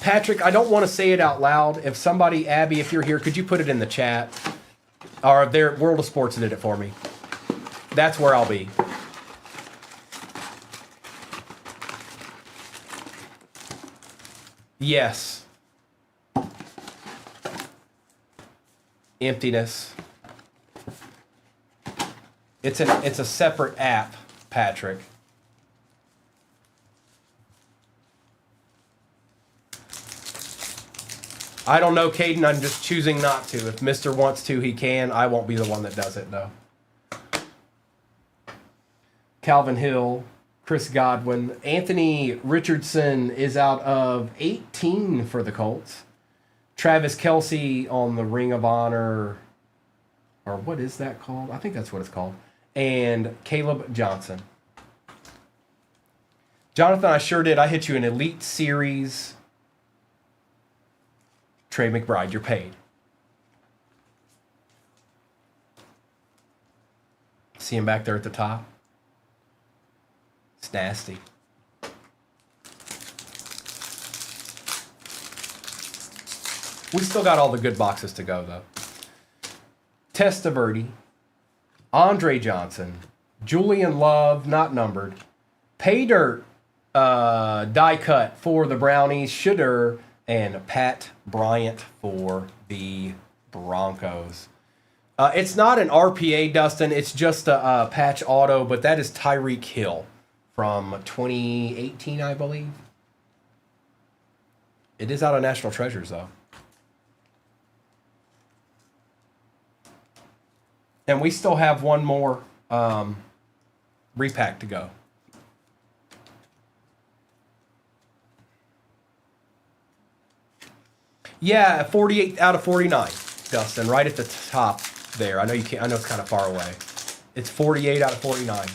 Patrick, I don't want to say it out loud. If somebody, Abby, if you're here, could you put it in the chat? Or their World of Sports did it for me. That's where I'll be. Yes. Emptiness. It's a separate app, Patrick. I don't know, Caden. I'm just choosing not to. If Mr. wants to, he can. I won't be the one that does it, though. Calvin Hill, Chris Godwin. Anthony Richardson is out of 18 for the Colts. Travis Kelce on the Ring of Honor. Or what is that called? I think that's what it's called. And Caleb Johnson. Jonathan, I sure did. I hit you an Elite Series. Trey McBride, you're paid. See him back there at the top? It's nasty. We still got all the good boxes to go, though. Testaverde, Andre Johnson, Julian Love, not numbered. Pay Dirt die cut for the Brownies, Shedeur, and Pat Bryant for the Broncos. It's not an RPA, Dustin. It's just a patch auto, but that is Tyreek Hill from 2018, I believe. It is out of National Treasures, though. And we still have one more repack to go. Yeah, 48 out of 49, Dustin, right at the top there. I know you can't. I know it's kind of far away. It's 48 out of 49.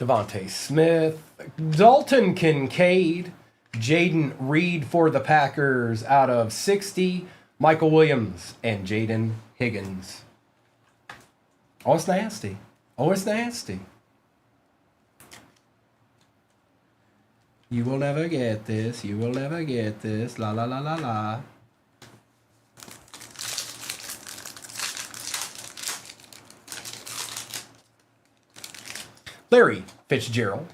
Devontae Smith, Dalton Kincaid, Jaden Reed for the Packers out of 60. Michael Williams and Jaden Higgins. Oh, it's nasty. Oh, it's nasty. You will never get this. You will never get this. La la la la la. Larry Fitzgerald.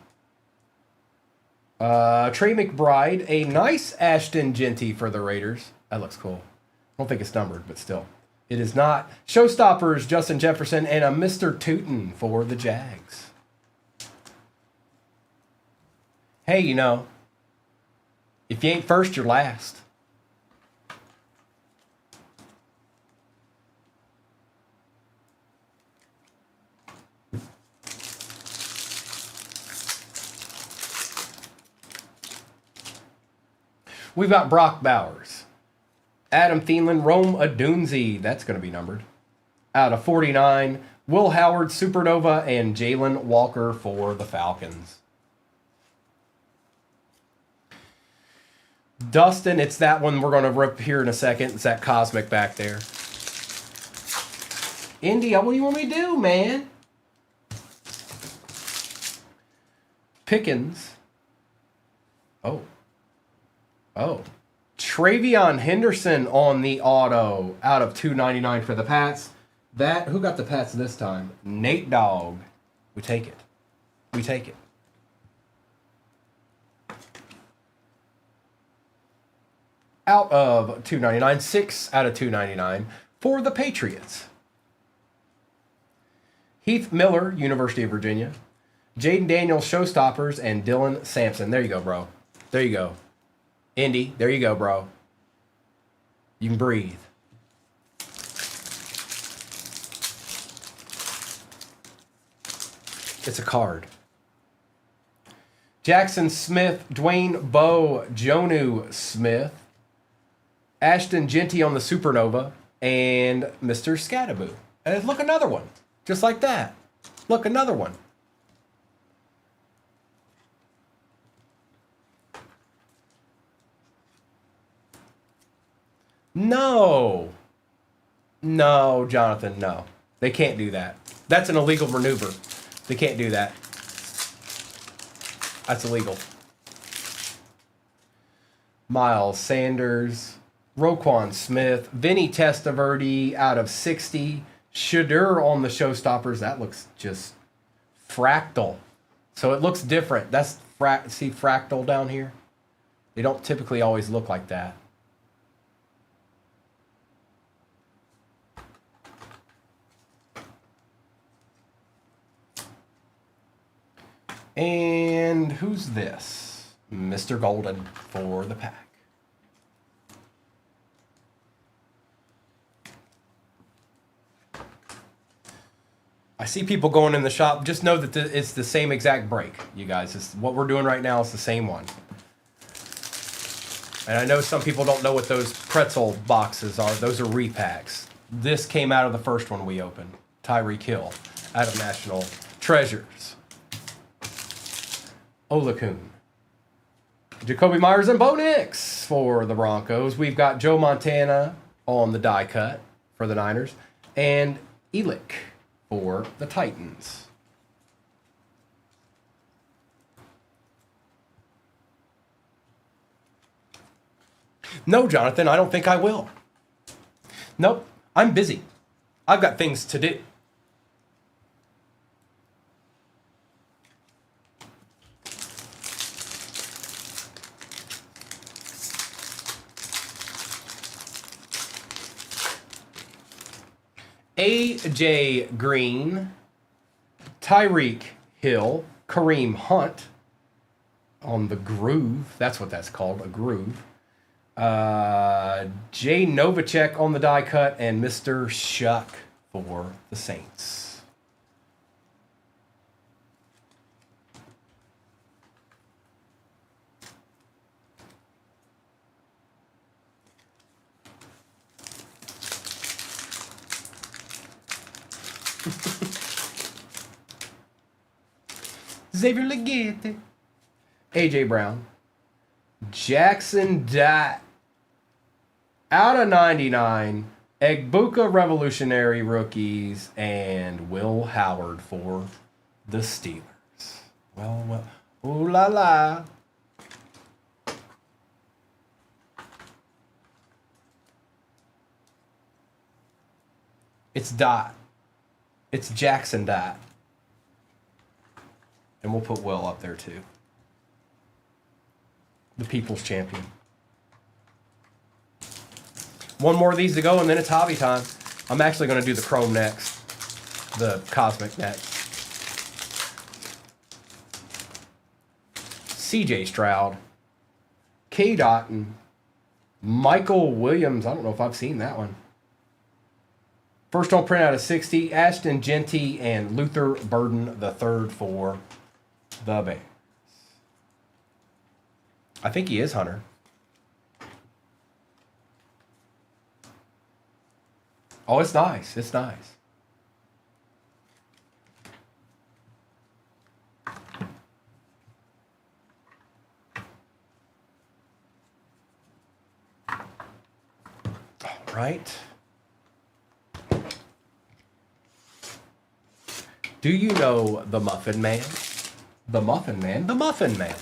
Trey McBride. A nice Ashton Genty for the Raiders. That looks cool. I don't think it's numbered, but still. It is not. Showstoppers, Justin Jefferson, and a Mr. Tootin for the Jags. Hey, you know, if you ain't first, you're last. We've got Brock Bowers, Adam Thielen, Rome Odunze, that's going to be numbered, out of 49. Will Howard, Supernova, and Jalen Walker for the Falcons. Dustin, it's that one we're going to rip here in a second. It's that Cosmic back there. India, what do you want me to do, man? Pickens. Oh. Travion Henderson on the auto out of 299 for the Pats. Who got the Pats this time? Nate Dogg. We take it. We take it. Out of 299, 6 out of 299 for the Patriots. Heath Miller, University of Virginia. Jaden Daniels, Showstoppers, and Dylan Sampson. There you go, bro. There you go. Indy, there you go, bro. You can breathe. It's a card. Jackson Smith, Dwayne Bowe, Jonu Smith, Ashton Genty on the Supernova, and Mr. Scattaboo. And look, another one. Just like that. Look, another one. No. No, Jonathan, no. They can't do that. That's an illegal maneuver. They can't do that. That's illegal. Miles Sanders, Roquan Smith, Vinny Testaverde out of 60. Shadur on the Showstoppers. That looks just fractal. So it looks different. That's see fractal down here? They don't typically always look like that. And who's this? Mr. Golden for the pack. I see people going in the shop. Just know that it's the same exact break, you guys. It's what we're doing right now is the same one. And I know some people don't know what those pretzel boxes are. Those are repacks. This came out of the first one we opened. Tyreek Hill out of National Treasures. Olakun. Jacoby Myers and Bo Nix for the Broncos. We've got Joe Montana on the die cut for the Niners. And Elick for the Titans. No, Jonathan, I don't think I will. Nope, I'm busy. I've got things to do. A.J. Green, Tyreek Hill, Kareem Hunt on the groove. That's what that's called, a groove. Jay Novacek on the die cut and Mr. Shuck for the Saints. Xavier Legate. AJ Brown. Jackson Dot. Out of 99. Egbuka Revolutionary rookies. And Will Howard for the Steelers. Well. Ooh la la. It's Dot. It's Jackson Dot. And we'll put Will up there too. The People's Champion. One more of these to go, and then it's hobby time. I'm actually going to do the Chrome next. The Cosmic next. CJ Stroud. K. Dotton. Michael Williams. I don't know if I've seen that one. First on print out of 60. Ashton Genty and Luther Burden III for the Bears. I think he is Hunter. Oh, it's nice. It's nice. All right. Do you know the Muffin Man? The Muffin Man? The Muffin Man.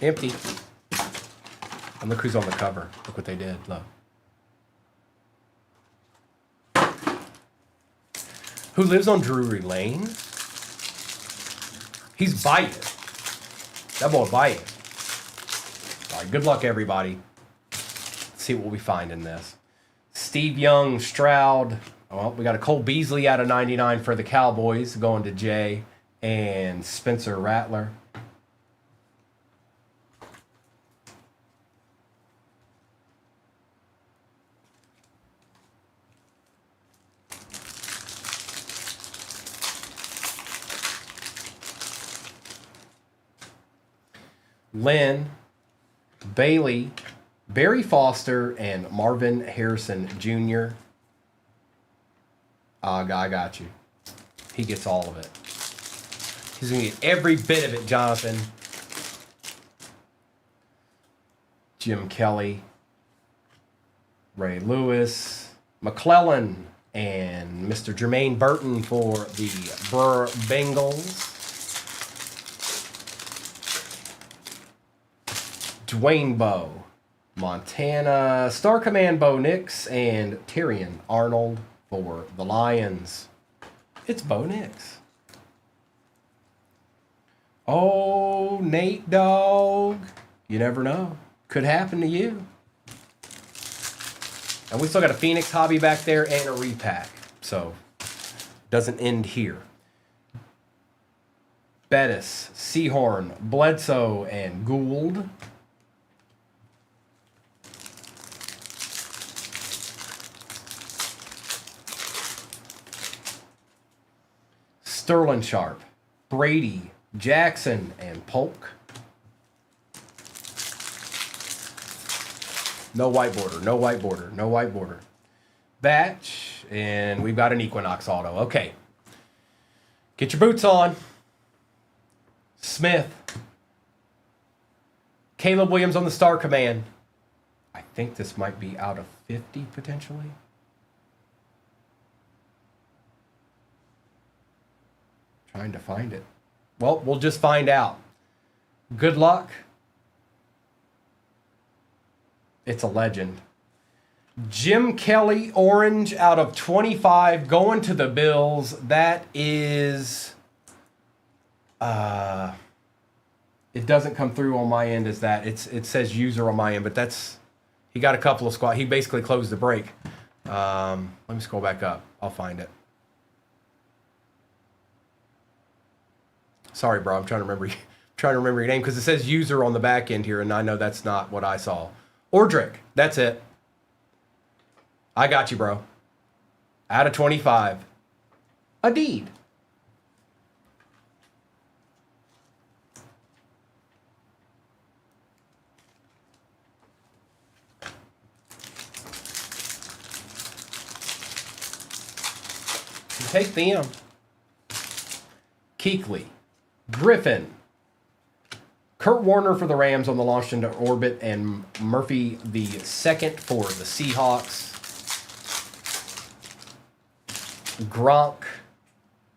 Empty. And look who's on the cover. Look what they did. Look. Who lives on Drury Lane? He's biting. That boy biting. All right, good luck, everybody. Let's see what we find in this. Steve Young, Stroud. Well, we got a Cole Beasley out of 99 for the Cowboys going to Jay. And Spencer Rattler. Lynn, Bailey, Barry Foster, and Marvin Harrison Jr. I got you. He gets all of it. He's going to get every bit of it, Jonathan. Jim Kelly, Ray Lewis, McClellan, and Mr. Jermaine Burton for the Bengals. Dwayne Bowe, Montana, Star Command Bo Nix, and Tyrion Arnold for the Lions. It's Bo Nix. Oh, Nate Dogg. You never know. Could happen to you. And we still got a Phoenix hobby back there and a repack. So, doesn't end here. Bettis, Seahorn, Bledsoe, and Gould. Sterling Sharp, Brady, Jackson, and Polk. No white border, no white border, no white border. Batch, and we've got an Equinox auto. Okay. Get your boots on. Smith. Caleb Williams on the Star Command. I think this might be out of 50 potentially. Trying to find it. Well, we'll just find out. Good luck. It's a legend. Jim Kelly, orange out of 25, going to the Bills. That is It doesn't come through on my end as that. It says user on my end, but he got a couple of squad. He basically closed the break. Let me scroll back up. I'll find it. Sorry, bro. I'm trying to remember your name because it says user on the back end here, and I know that's not what I saw. Ordrick. That's it. I got you, bro. Out of 25. A deed. Take them. Keekly. Griffin. Kurt Warner for the Rams on the launch into orbit, and Murphy the second for the Seahawks. Gronk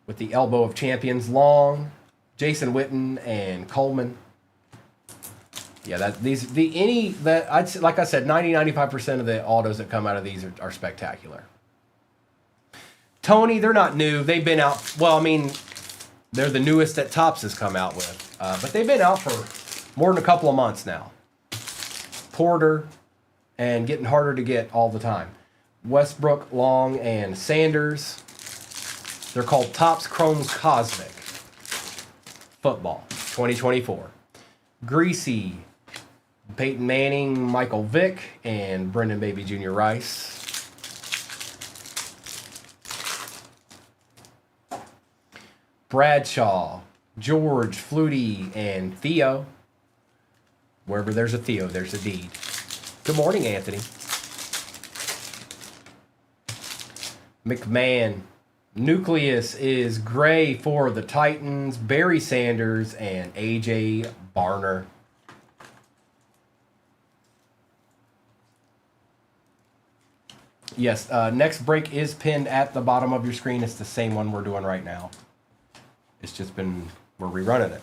with the elbow of champions. Long. Jason Witten and Coleman. Yeah, I'd say, like I said, 95% of the autos that come out of these are spectacular. Tony, they're not new. They've been out. Well, I mean, they're the newest that Topps has come out with. But they've been out for more than a couple of months now. Porter, and getting harder to get all the time. Westbrook, Long, and Sanders. They're called Topps Chrome Cosmic Football 2024. Greasy, Peyton Manning, Michael Vick, and Brendan Baby Jr. Rice. Bradshaw, George, Flutie, and Theo. Wherever there's a Theo, there's a deed. Good morning, Anthony. McMahon. Nucleus is gray for the Titans. Barry Sanders and A.J. Barner. Yes, next break is pinned at the bottom of your screen. It's the same one we're doing right now. It's just been, we're rerunning it.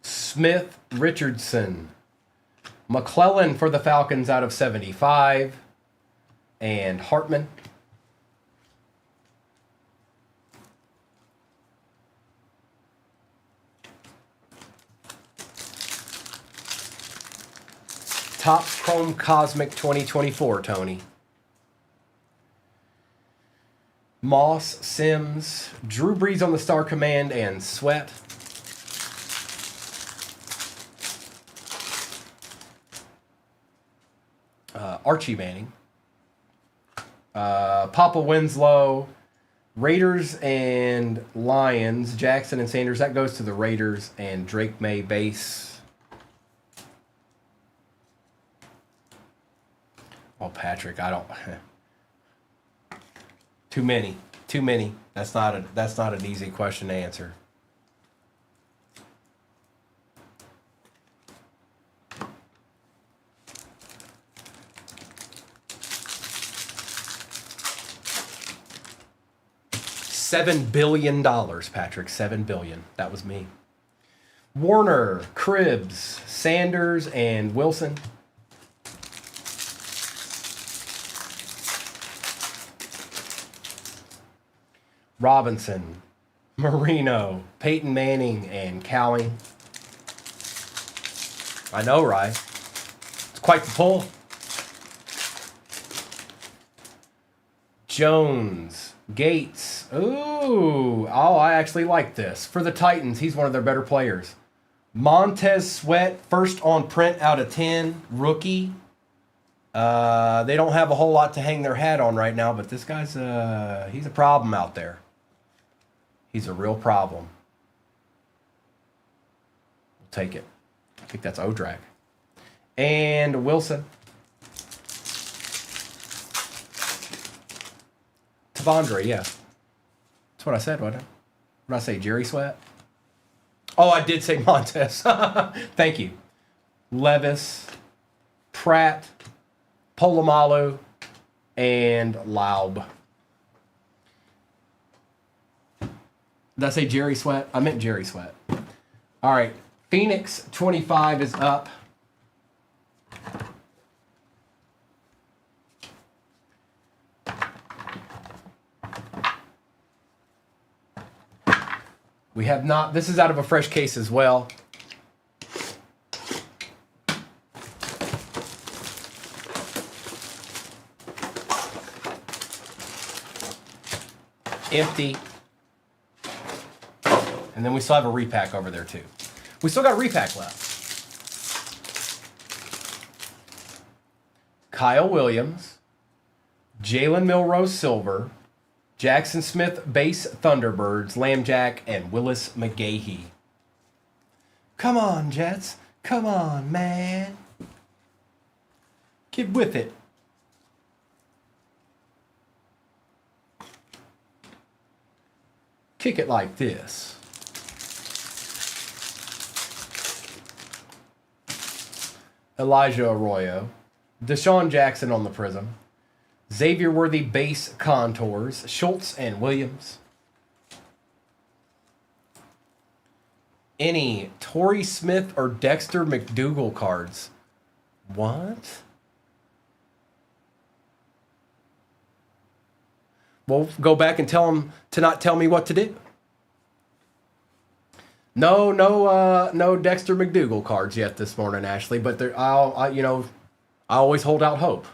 Smith, Richardson, McClellan for the Falcons out of 75, and Hartman. Topps Chrome Cosmic 2024, Tony. Moss, Sims, Drew Brees on the Star Command, and Sweat. Archie Manning. Papa Winslow. Raiders and Lions. Jackson and Sanders. That goes to the Raiders. And Drake May base. Oh, Patrick, I don't. Too many. That's not an easy question to answer. $7 billion, Patrick. $7 billion. That was me. Warner, Cribbs, Sanders, and Wilson. Robinson, Marino, Peyton Manning, and Cowing. I know, right? It's quite the pull. Jones, Gates. Ooh, I actually like this. For the Titans, he's one of their better players. Montez Sweat, first on print out of 10, rookie. They don't have a whole lot to hang their hat on right now, but this guy's he's a problem out there. He's a real problem. We'll take it. I think that's Odrag. And Wilson. Tavondre, yeah. That's what I said, wasn't it? What did I say, Jerry Sweat? Oh, I did say Montez. Thank you. Levis, Pratt, Polamalu, and Laub. Did I say Jerry Sweat? I meant Jerry Sweat. All right. Phoenix 25 is up. We have not. This is out of a fresh case as well. Empty. And then we still have a repack over there too. We still got a repack left. Kyle Williams, Jalen Milrose Silver, Jackson Smith Base Thunderbirds, Lambjack, and Willis McGahee. Come on, Jets. Come on, man. Get with it. Kick it like this. Elijah Arroyo. Deshaun Jackson on the Prism. Xavier Worthy Base Contours. Schultz and Williams. Any Torrey Smith or Dexter McDougal cards. What? Well, go back and tell them to not tell me what to do. No Dexter McDougal cards yet this morning, Ashley. But I always hold out hope.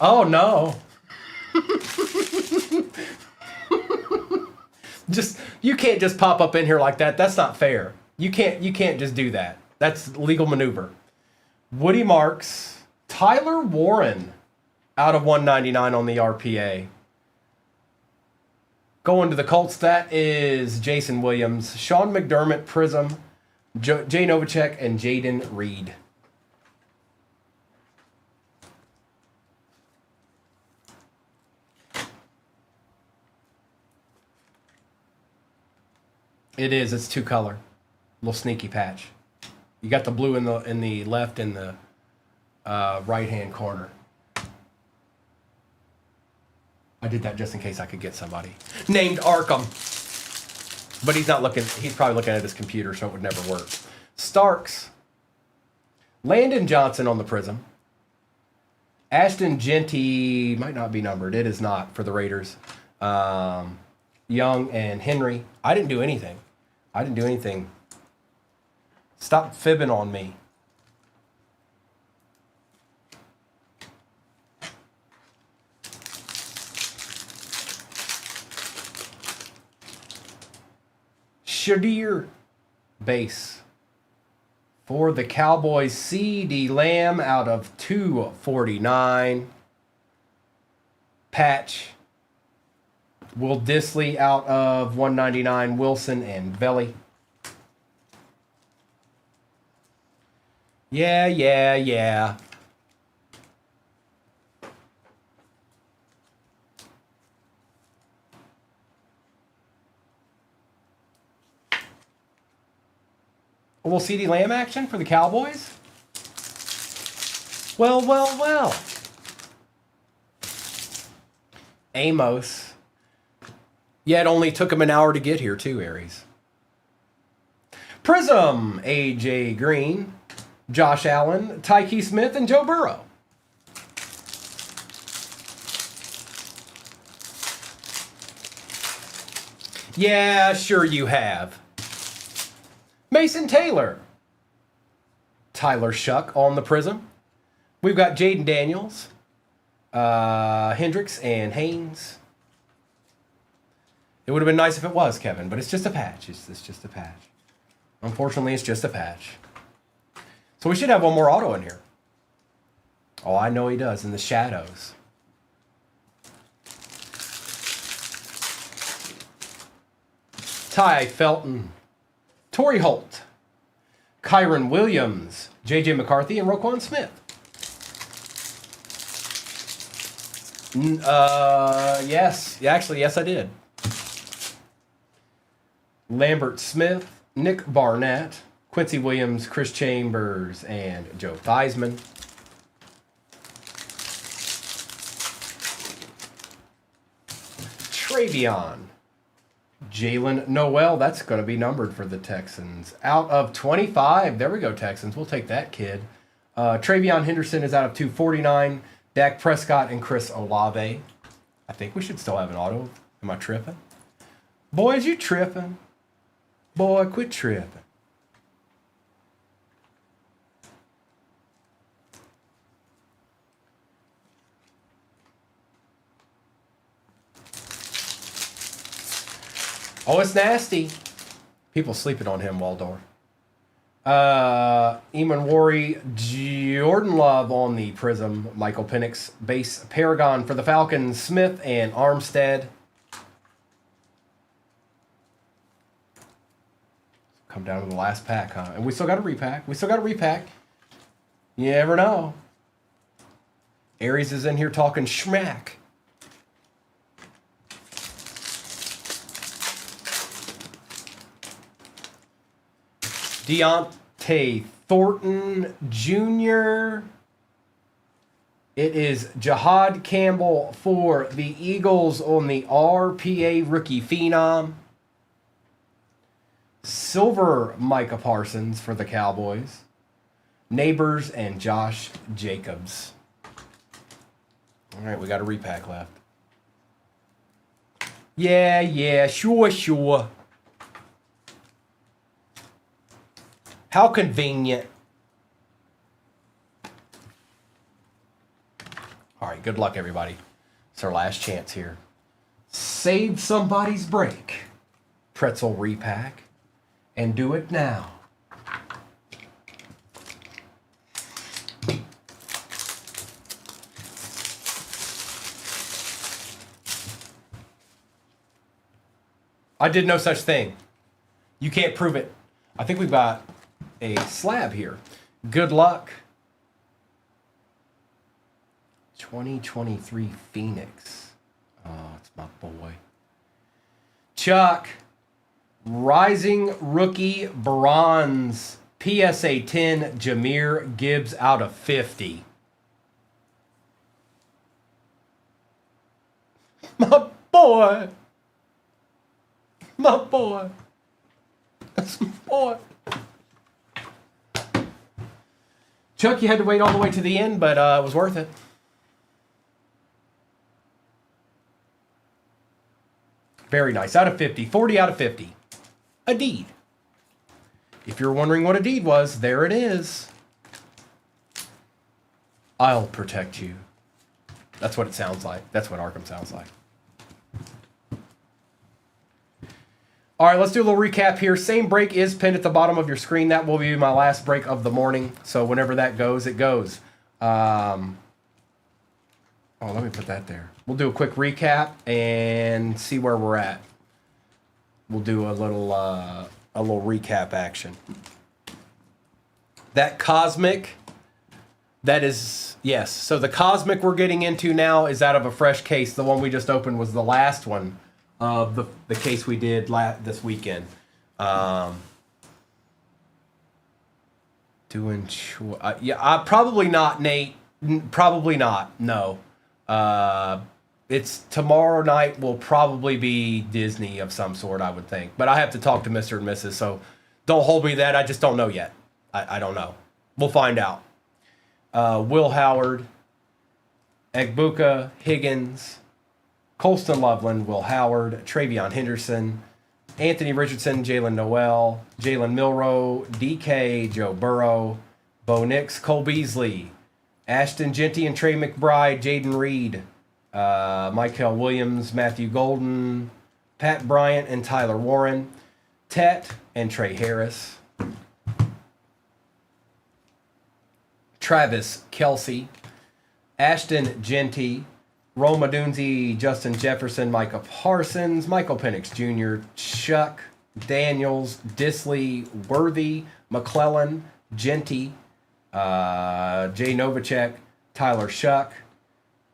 Oh no! You can't just pop up in here like that. That's not fair. You can't just do that. That's legal maneuver. Woody Marks, Tyler Warren, out of 199 on the RPA. Going to the Colts, that is Jason Williams, Sean McDermott, Prism, Jay Novacek, and Jaden Reed. It is. It's two color. Little sneaky patch. You got the blue in the left and the right hand corner. I did that just in case I could get somebody named Arkham. But he's not looking. He's probably looking at his computer, so it would never work. Starks. Landon Johnson on the Prism. Ashton Genty might not be numbered. It is not for the Raiders. Young and Henry. I didn't do anything. Stop fibbing on me. Shadir base for the Cowboys. CD Lamb out of 249. Patch. Will Disley out of 199. Wilson and Velli. Yeah. A little CD Lamb action for the Cowboys? Well. Amos. Yeah, it only took him an hour to get here too, Aries. Prism, AJ Green, Josh Allen, Tyke Smith, and Joe Burrow. Yeah, sure you have. Mason Taylor. Tyler Shuck on the Prism. We've got Jaden Daniels, Hendricks, and Haynes. It would have been nice if it was, Kevin, but it's just a patch. It's just a patch. Unfortunately, it's just a patch. So we should have one more auto in here. Oh, I know he does, in the shadows. Ty Felton, Torrey Holt, Kyron Williams, J.J. McCarthy, and Roquan Smith. Yes. Actually, yes, I did. Lambert Smith, Nick Barnett, Quincy Williams, Chris Chambers, and Joe Theismann. Travion. Jalen Noel, that's going to be numbered for the Texans. Out of 25. There we go, Texans. We'll take that kid. Travion Henderson is out of 249. Dak Prescott and Chris Olave. I think we should still have an auto. Am I tripping? Boys, you tripping? Boy, quit tripping. Oh, it's nasty. People sleeping on him, Waldor. Eamon Worry, Jordan Love on the Prism, Michael Penix, base Paragon for the Falcons, Smith and Armstead. Come down to the last pack, huh? And we still got a repack. You never know. Aries is in here talking schmack. Deontay Thornton Jr. It is Jahad Campbell for the Eagles on the RPA Rookie Phenom. Silver Micah Parsons for the Cowboys. Neighbors and Josh Jacobs. All right, we got a repack left. Yeah, sure. How convenient. All right, good luck, everybody. It's our last chance here. Save somebody's break. Pretzel repack. And do it now. I did no such thing. You can't prove it. I think we've got a slab here. Good luck. 2023 Phoenix. Oh, it's my boy. Chuck. Rising Rookie Bronze. PSA 10 Jahmyr Gibbs out of 50. My boy. My boy. That's my boy. Chuck, you had to wait all the way to the end, but it was worth it. Very nice. Out of 50. 40 out of 50. A deed. If you're wondering what a deed was, there it is. I'll protect you. That's what it sounds like. That's what Arkham sounds like. All right, let's do a little recap here. Same break is pinned at the bottom of your screen. That will be my last break of the morning. So whenever that goes, it goes. Oh, let me put that there. We'll do a quick recap and see where we're at. We'll do a little recap action. That Cosmic, that is, yes. So the Cosmic we're getting into now is out of a fresh case. The one we just opened was the last one of the case we did this weekend. Probably not, Nate. Probably not. No. It's tomorrow night will probably be Disney of some sort, I would think. But I have to talk to Mr. and Mrs., so don't hold me that. I just don't know yet. I don't know. We'll find out. Will Howard, Egbuka, Higgins, Colston Loveland, Will Howard, Travion Henderson, Anthony Richardson, Jalen Noel, Jalen Milroe, DK, Joe Burrow, Bo Nix, Cole Beasley, Ashton Genty and Trey McBride, Jaden Reed, Michael Williams, Matthew Golden, Pat Bryant and Tyler Warren, Tet and Trey Harris, Travis Kelsey, Ashton Genty, Roma Dunzi, Justin Jefferson, Micah Parsons, Michael Penix Jr., Chuck, Daniels, Disley, Worthy, McClellan, Genty, Jay Novacek, Tyler Shuck,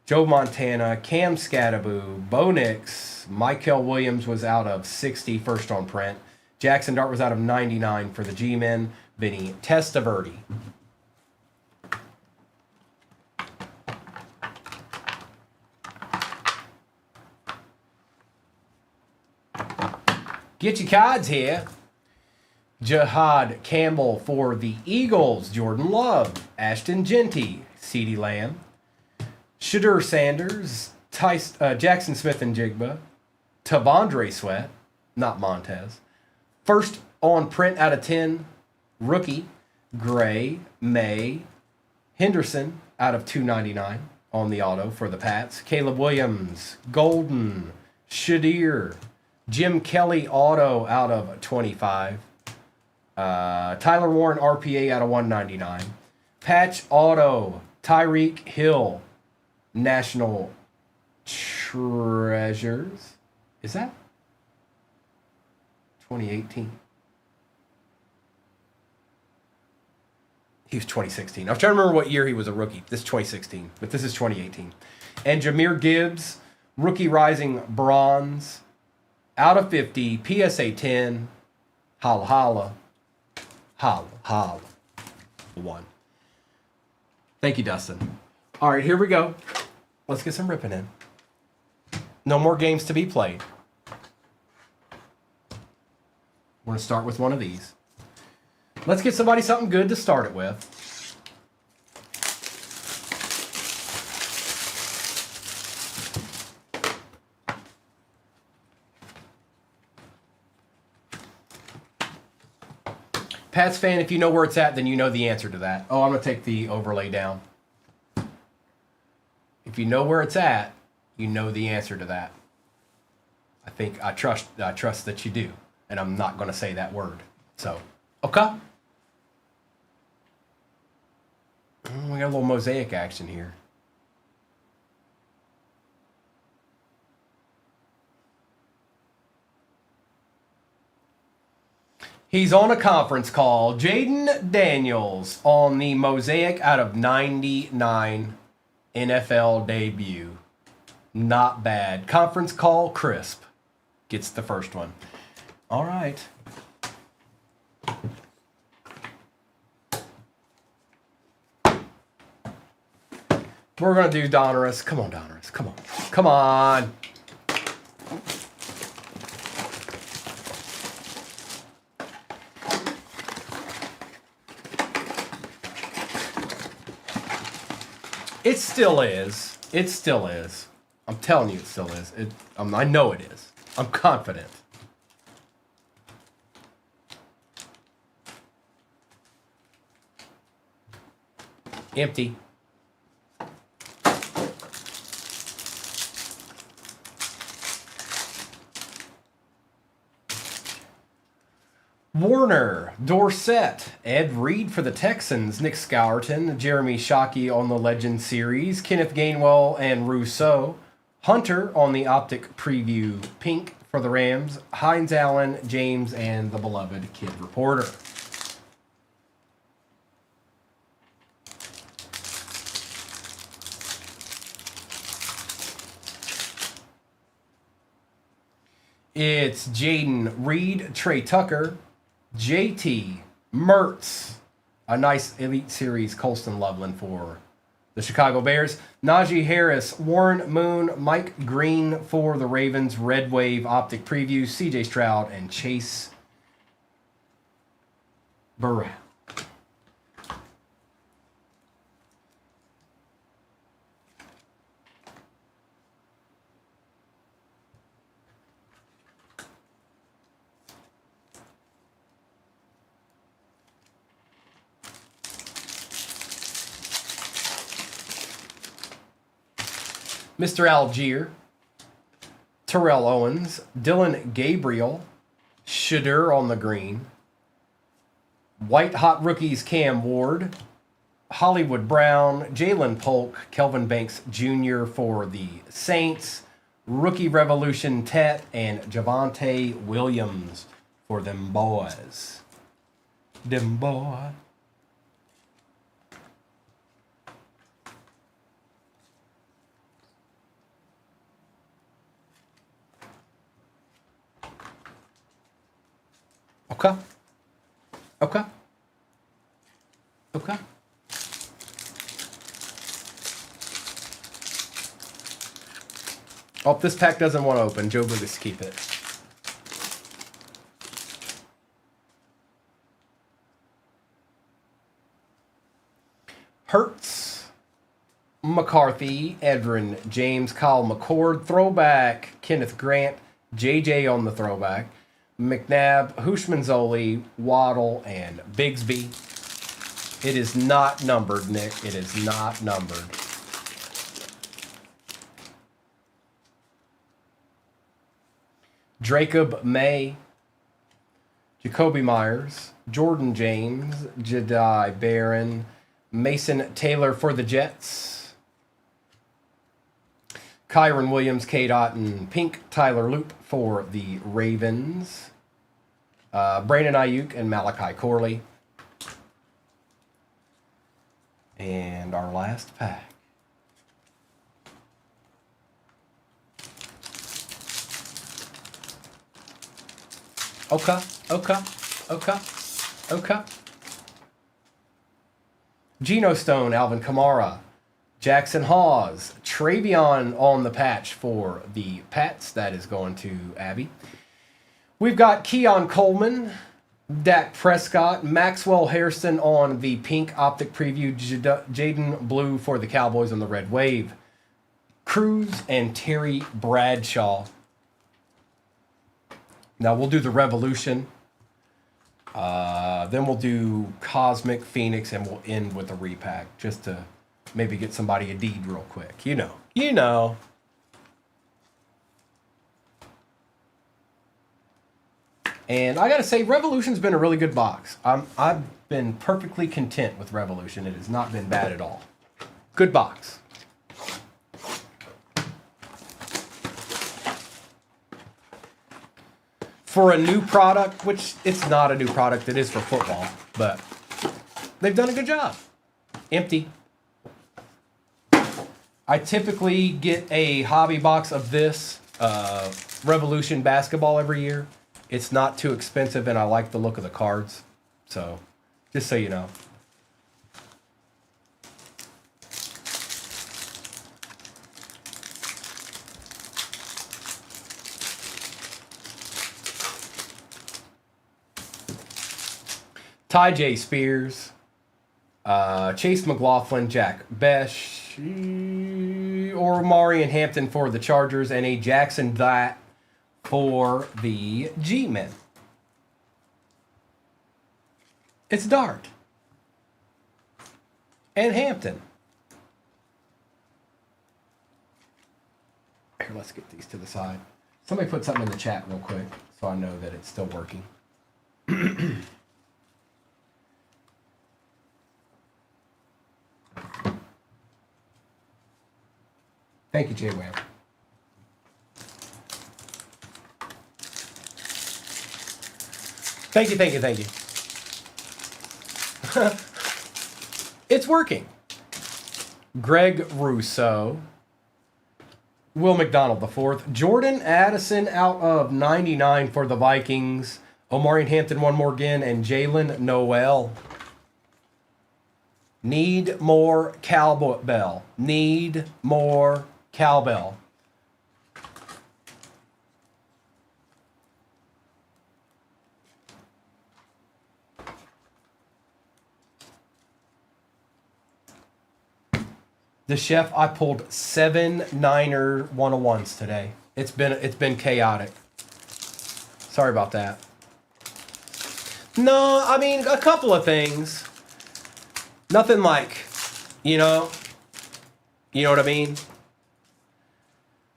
Joe Montana, Cam Scattaboo, Bo Nix, Michael Williams was out of 60, first on print. Jackson Dart was out of 99 for the G-Men. Vinny Testaverde. Get your cards here. Jahad Campbell for the Eagles. Jordan Love. Ashton Genty. CeeDee Lamb. Shadur Sanders, Jackson Smith and Jigba, Tavondre Sweat, not Montez. First on print out of 10, rookie, Gray, May, Henderson out of 299 on the auto for the Pats. Caleb Williams, Golden, Shadir, Jim Kelly auto out of 25. Tyler Warren RPA out of 199. Patch auto, Tyreek Hill, National Treasures. Is that 2018? He was 2016. I was trying to remember what year he was a rookie. This is 2016, but this is 2018. And Jahmyr Gibbs, rookie rising bronze, out of 50, PSA 10, holla holla, holla holla, 1. Thank you, Dustin. All right, here we go. Let's get some ripping in. No more games to be played. We're going to start with one of these. Let's get somebody something good to start it with. Pats fan, if you know where it's at, then you know the answer to that. Oh, I'm going to take the overlay down. If you know where it's at, you know the answer to that. I trust that you do. And I'm not going to say that word. So, okay. We got a little mosaic action here. He's on a conference call. Jaden Daniels on the mosaic out of 99 NFL debut. Not bad. Conference call, crisp. Gets the first one. All right. We're going to do Donruss. Come on, Donruss. Come on. Come on. It still is. It still is. I'm telling you it still is. I know it is. I'm confident. Empty. Warner, Dorsett, Ed Reed for the Texans, Nick Scourton, Jeremy Shockey on the Legend Series, Kenneth Gainwell and Rousseau, Hunter on the Optic Preview Pink for the Rams, Hines Allen, James, and the beloved Kid Reporter. It's Jaden Reed, Trey Tucker, JT, Mertz, a nice Elite Series Colston Loveland for the Chicago Bears, Najee Harris, Warren Moon, Mike Green for the Ravens, Red Wave Optic Preview, CJ Stroud, and Chase Brown. Mr. Algier, Terrell Owens, Dylan Gabriel, Shadur on the green, White Hot Rookies Cam Ward, Hollywood Brown, Jalen Polk, Kelvin Banks Jr. for the Saints, Rookie Revolution Tet, and Javonte Williams for them boys. Them boy. Okay. Okay. Okay. Oh, this pack doesn't want to open. Joe Lucas, keep it. Hurts, McCarthy, Edrin, James, Kyle McCord, throwback, Kenneth Grant, JJ on the throwback, McNabb, Hushmanzoli, Waddle, and Bigsby. It is not numbered, Nick. It is not numbered. Jacob May, Jacoby Myers, Jordan James, Jedi Barron, Mason Taylor for the Jets, Kyron Williams, K-Dot, and Pink, Tyler Loop for the Ravens, Brandon Ayuk and Malachi Corley. And our last pack. Okay. Geno Stone, Alvin Kamara, Jackson Hawes, Travion on the patch for the Pats. That is going to Abby. We've got Keon Coleman, Dak Prescott, Maxwell Hairston on the pink optic preview, Jaden Blue for the Cowboys on the red wave, Cruz and Terry Bradshaw. Now we'll do the Revolution. Then we'll do Cosmic Phoenix, and we'll end with a repack just to maybe get somebody a deed real quick. You know. And I got to say, Revolution's been a really good box. I've been perfectly content with Revolution. It has not been bad at all. Good box. For a new product, which it's not a new product, it is for football, but they've done a good job. Empty. I typically get a hobby box of this Revolution basketball every year. It's not too expensive, and I like the look of the cards. So, just so you know. Ty J. Spears, Chase McLaughlin, Jack Besh, or Marion Hampton for the Chargers, and a Jackson Dart for the G-Men. It's Dart. And Hampton. Here, let's get these to the side. Somebody put something in the chat real quick so I know that it's still working. Thank you, Jay Webb. Thank you. It's working. Greg Rousseau. Will McDonald IV. Jordan Addison out of 99 for the Vikings. Omarion Hampton one more again. And Jalen Noel. Need more cowbell. Need more cowbell. The chef, I pulled 7 Niner 101s today. It's been chaotic. Sorry about that. No, I mean a couple of things. Nothing like, you know what I mean?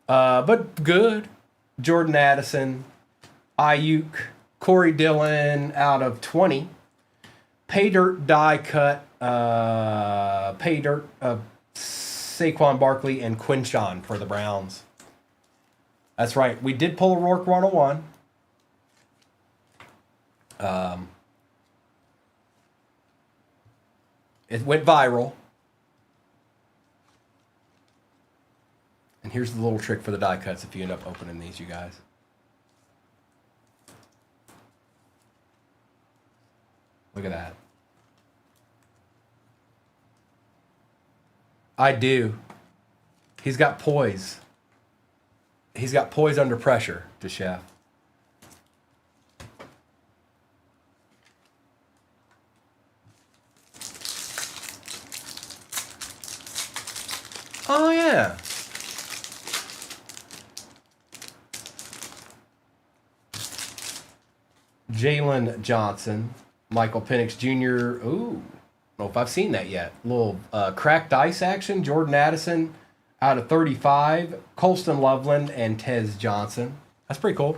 But good. Jordan Addison, Ayuk, Corey Dillon out of 20. Pay dirt die cut. Pay dirt. Saquon Barkley and Quinshawn for the Browns. That's right. We did pull a Rourke 101. It went viral. And here's the little trick for the die cuts if you end up opening these, you guys. Look at that. I do. He's got poise. He's got poise under pressure, the chef. Yeah. Jalen Johnson, Michael Penix Jr. Ooh, I don't know if I've seen that yet. Little cracked ice action. Jordan Addison out of 35. Colston Loveland and Tez Johnson. That's pretty cool.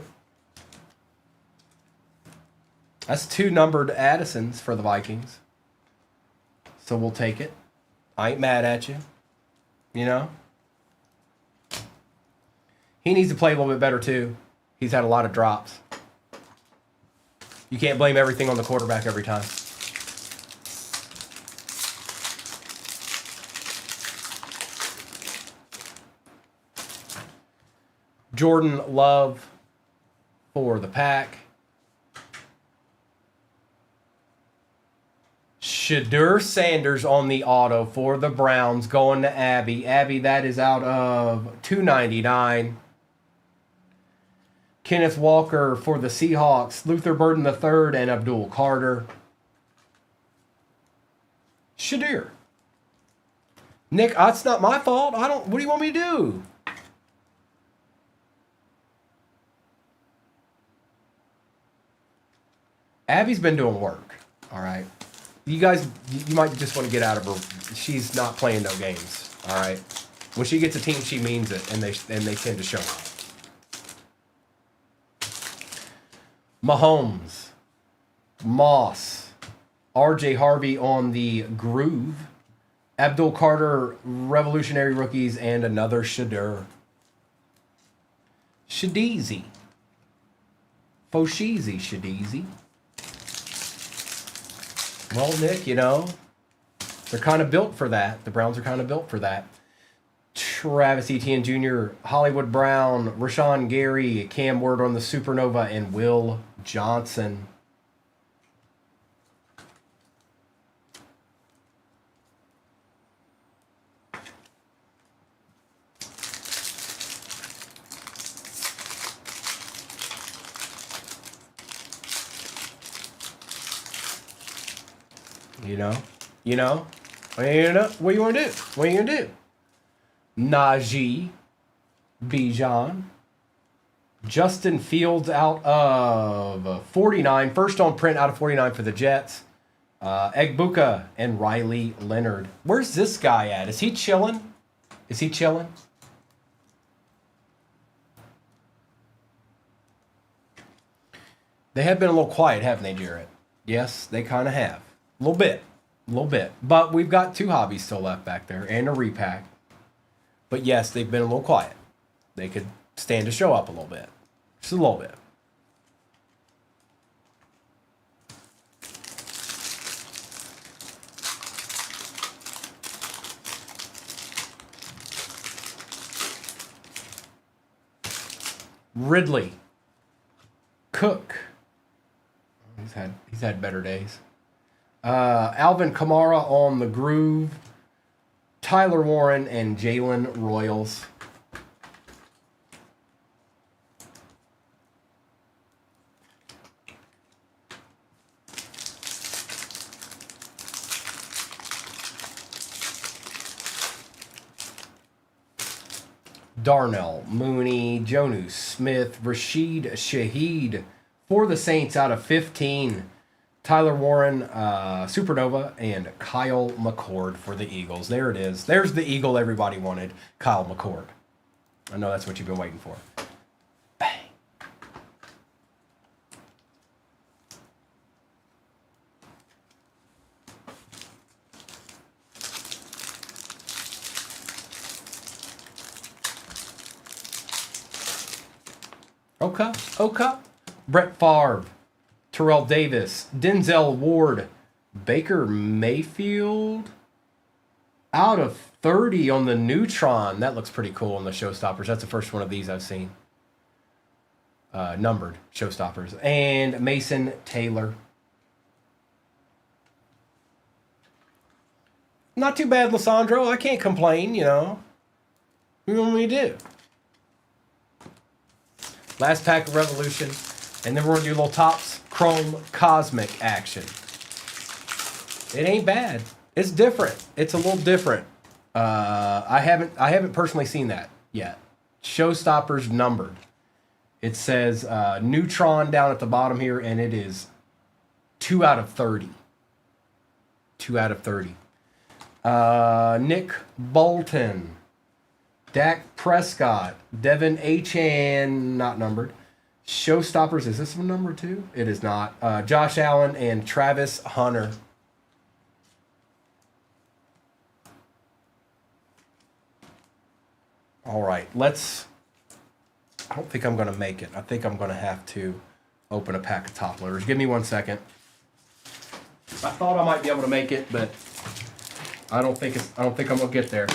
That's 2 numbered Addisons for the Vikings. So we'll take it. I ain't mad at you. You know? He needs to play a little bit better too. He's had a lot of drops. You can't blame everything on the quarterback every time. Jordan Love for the Pack. Shadur Sanders on the auto for the Browns going to Abby. Abby, that is out of $2.99. Kenneth Walker for the Seahawks. Luther Burden III and Abdul Carter. Shadur. Nick, that's not my fault. What do you want me to do? Abby's been doing work. All right. You guys, you might just want to get out of her. She's not playing no games. All right. When she gets a team, she means it, and they tend to show up. Mahomes, Moss, R.J. Harvey on the groove, Abdul Carter, Revolutionary Rookies, and another Shadur. Shadeezy. Fosheezy Shadeezy. Well, Nick, you know, they're kind of built for that. The Browns are kind of built for that. Travis Etienne Jr., Hollywood Brown, Rashawn Gary, Cam Ward on the Supernova, and Will Johnson. You know, what are you gonna do? What are you gonna do? Najee, Bijan, Justin Fields out of 49. First on print out of 49 for the Jets. Egbuka and Riley Leonard. Where's this guy at? Is he chilling? Is he chilling? They have been a little quiet, haven't they, Jarrett? Yes, they kind of have. A little bit. But we've got 2 hobbies still left back there and a repack. But yes, they've been a little quiet. They could stand to show up a little bit. Just a little bit. Ridley. Cook. He's had better days. Alvin Kamara on the groove. Tyler Warren and Jalen Royals. Darnell Mooney, Jonu Smith, Rashid Shaheed for the Saints out of 15. Tyler Warren, Supernova, and Kyle McCord for the Eagles. There it is. There's the Eagle everybody wanted, Kyle McCord. I know that's what you've been waiting for. Bang. Okay. Brett Favre. Terrell Davis, Denzel Ward, Baker Mayfield, out of 30 on the Neutron. That looks pretty cool on the Showstoppers. That's the first one of these I've seen. Numbered Showstoppers. And Mason Taylor. Not too bad, Lissandro. I can't complain, you know. What do you want me to do? Last pack of Revolution. And then we're going to do a little Topps Chrome Cosmic action. It ain't bad. It's different. It's a little different. I haven't personally seen that yet. Showstoppers numbered. It says Neutron down at the bottom here, and it is 2 out of 30. 2 out of 30. Nick Bolton, Dak Prescott, Devin Achan, not numbered. Showstoppers, is this one number 2? It is not. Josh Allen and Travis Hunter. All right, I don't think I'm going to make it. I think I'm going to have to open a pack of top loaders. Give me 1 second. I thought I might be able to make it, but I don't think I'm going to get there.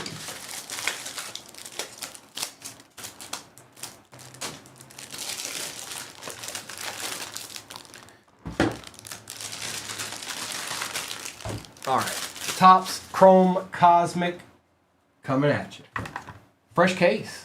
All right, Topps Chrome Cosmic coming at you. Fresh case.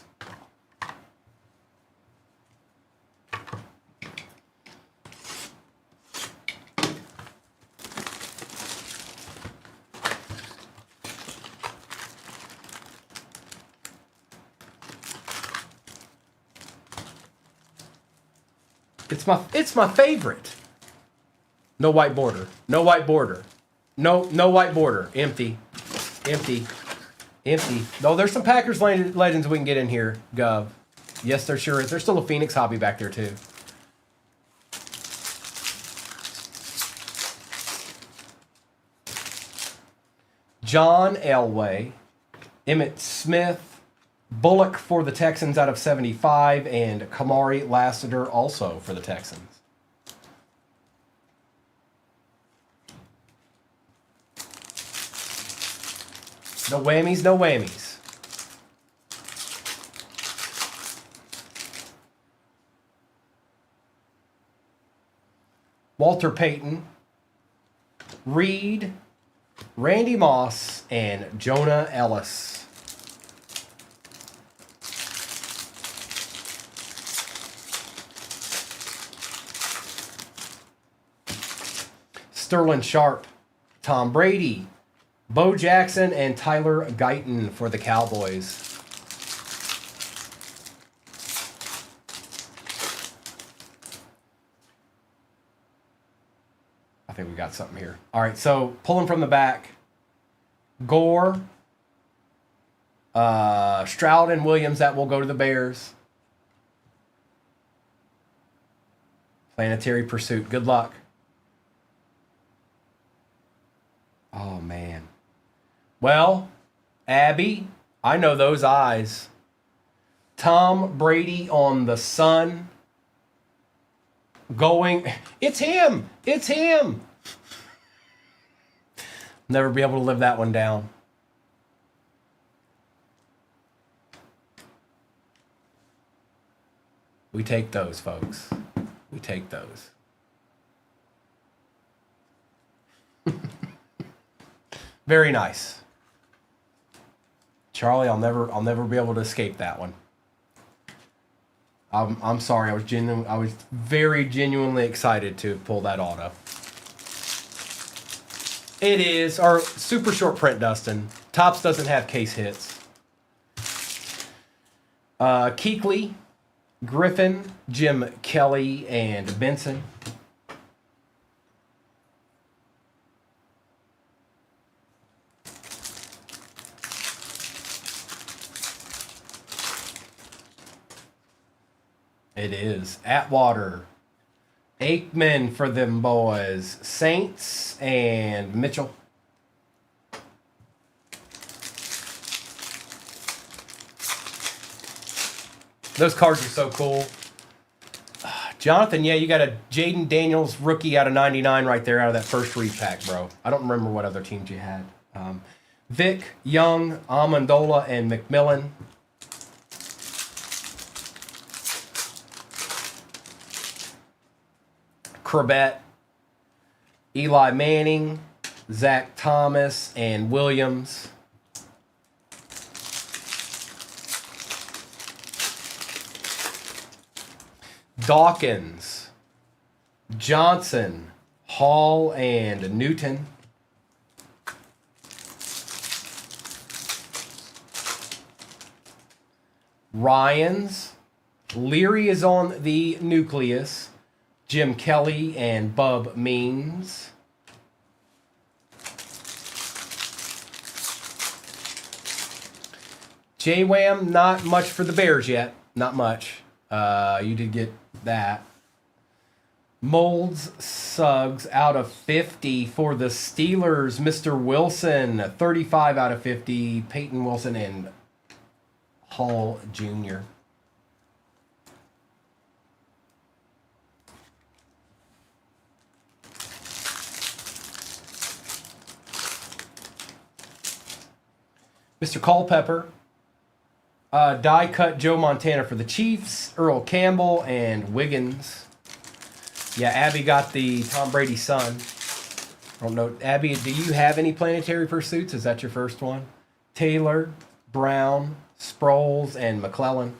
It's my favorite. No white border. No white border. No white border. Empty. Empty. Empty. No, there's some Packers legends we can get in here, Gov. Yes, there sure is. There's still a Phoenix hobby back there, too. John Elway, Emmitt Smith, Bullock for the Texans out of 75, and Kamari Lassiter also for the Texans. No whammies, no whammies. Walter Payton, Reed, Randy Moss, and Jonah Ellis. Sterling Sharp, Tom Brady, Bo Jackson, and Tyler Guyton for the Cowboys. I think we got something here. All right, so pulling from the back, Gore, Stroud and Williams, that will go to the Bears. Planetary Pursuit, good luck. Oh, man. Well, Abby, I know those eyes. Tom Brady on the sun. Going, it's him. It's him. Never be able to live that one down. We take those, folks. We take those. Very nice. Charlie, I'll never be able to escape that one. I'm sorry. I was very genuinely excited to pull that auto. It is our super short print, Dustin. Topps doesn't have case hits. Kuechly, Griffin, Jim Kelly, and Benson. It is Atwater, Aikman for them boys, Saints, and Mitchell. Those cards are so cool. Jonathan, yeah, you got a Jaden Daniels rookie out of 99 right there out of that first repack, bro. I don't remember what other teams you had. Vic, Young, Amendola, and McMillan. Corbett, Eli Manning, Zach Thomas, and Williams. Dawkins, Johnson, Hall, and Newton. Ryans. Leary is on the nucleus. Jim Kelly and Bub Means. J-Wham, not much for the Bears yet. Not much. You did get that. Molds Suggs out of 50 for the Steelers. Mr. Wilson, 35 out of 50. Peyton Wilson and Hall Jr. Mr. Culpepper. Die cut Joe Montana for the Chiefs. Earl Campbell and Wiggins. Yeah, Abby got the Tom Brady son. I don't know. Abby, do you have any Planetary Pursuits? Is that your first one? Taylor, Brown, Sproles, and McClellan.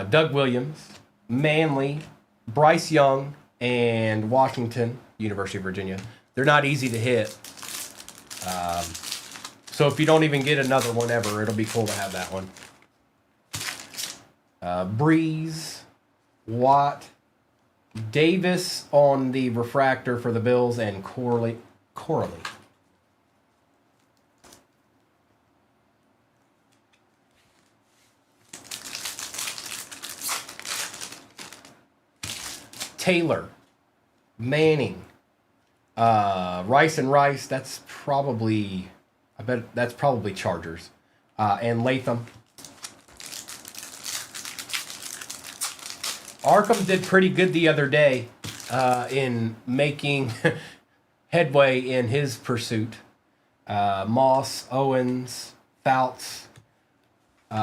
Doug Williams, Manley, Bryce Young, and Washington, University of Virginia. They're not easy to hit. So if you don't even get another one ever, it'll be cool to have that one. Breeze, Watt, Davis on the refractor for the Bills, and Corley. Taylor, Manning, Rice and Rice. That's probably, I bet that's probably Chargers, and Latham. Arkham did pretty good the other day in making headway in his pursuit. Moss, Owens, Fouts.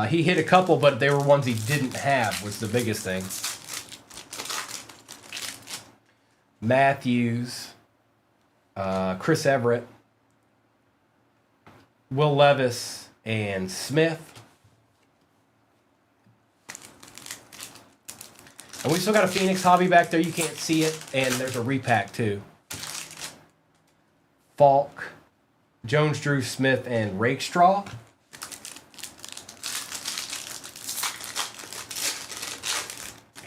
He hit a couple, but they were ones he didn't have, was the biggest thing. Matthews, Chris Everett, Will Levis, and Smith. And we still got a Phoenix hobby back there. You can't see it. And there's a repack too. Falk, Jones, Drew, Smith, and Rakestraw.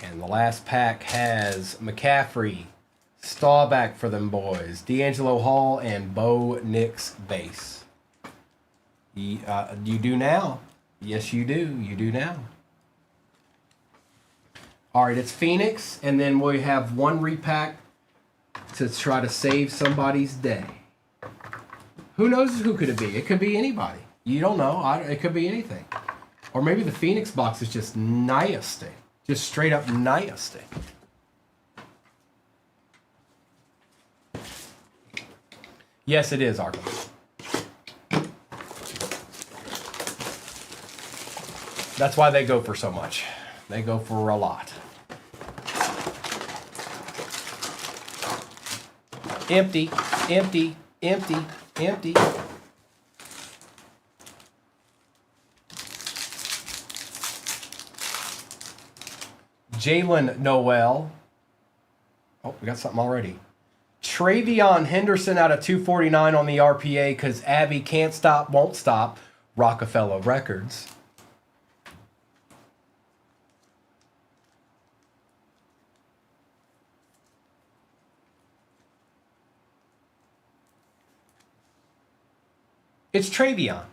And the last pack has McCaffrey, Staubach for them boys, D'Angelo Hall, and Bo Nix base. You do now. Yes, you do. You do now. All right, it's Phoenix, and then we have one repack to try to save somebody's day. Who knows who could it be? It could be anybody. You don't know. It could be anything. Or maybe the Phoenix box is just nasty. Just straight up nasty. Yes, it is, Arkham. That's why they go for so much. They go for a lot. Empty, empty, empty, empty. Jalen Noel. Oh, we got something already. Travion Henderson out of 249 on the RPA because Abby can't stop, won't stop. Rockefeller Records. It's Travion.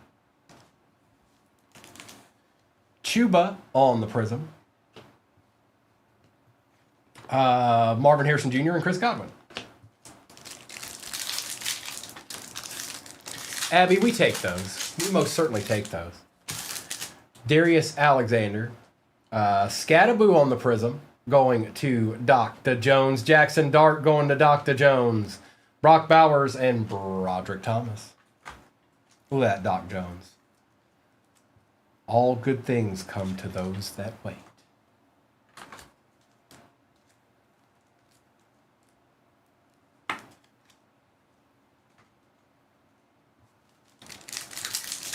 Chuba on the Prism. Marvin Harrison Jr. and Chris Godwin. Abby, we take those. We most certainly take those. Darius Alexander. Scattaboo on the Prism going to Dr. Jones. Jackson Dart going to Dr. Jones. Brock Bowers and Broderick Thomas. Look at that, Doc Jones. All good things come to those that wait.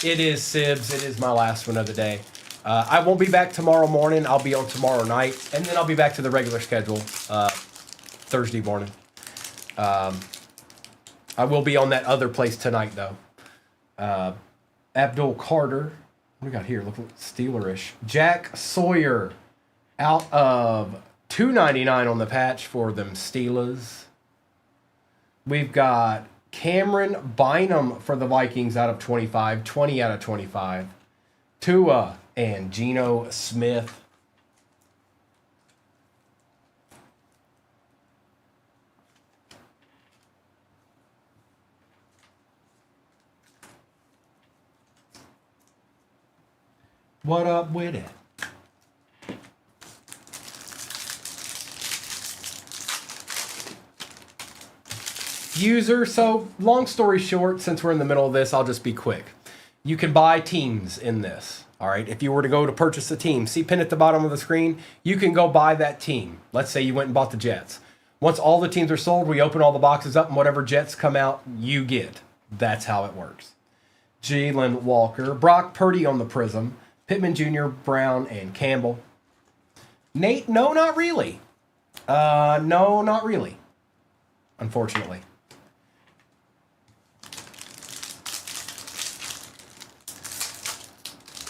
It is Sibs. It is my last one of the day. I won't be back tomorrow morning. I'll be on tomorrow night. And then I'll be back to the regular schedule Thursday morning. I will be on that other place tonight, though. Abdul Carter. What do we got here? Looking Steelerish. Jack Sawyer out of $2.99 on the patch for them Steelers. We've got Cameron Bynum for the Vikings out of 25. 20 out of 25. Tua and Geno Smith. What up with it? User, so long story short, since we're in the middle of this, I'll just be quick. You can buy teams in this, all right? If you were to go to purchase a team, see pin at the bottom of the screen, you can go buy that team. Let's say you went and bought the Jets. Once all the teams are sold, we open all the boxes up and whatever Jets come out, you get. That's how it works. Jalen Walker, Brock Purdy on the Prism, Pittman Jr., Brown, and Campbell. Nate, no, not really. No, not really. Unfortunately.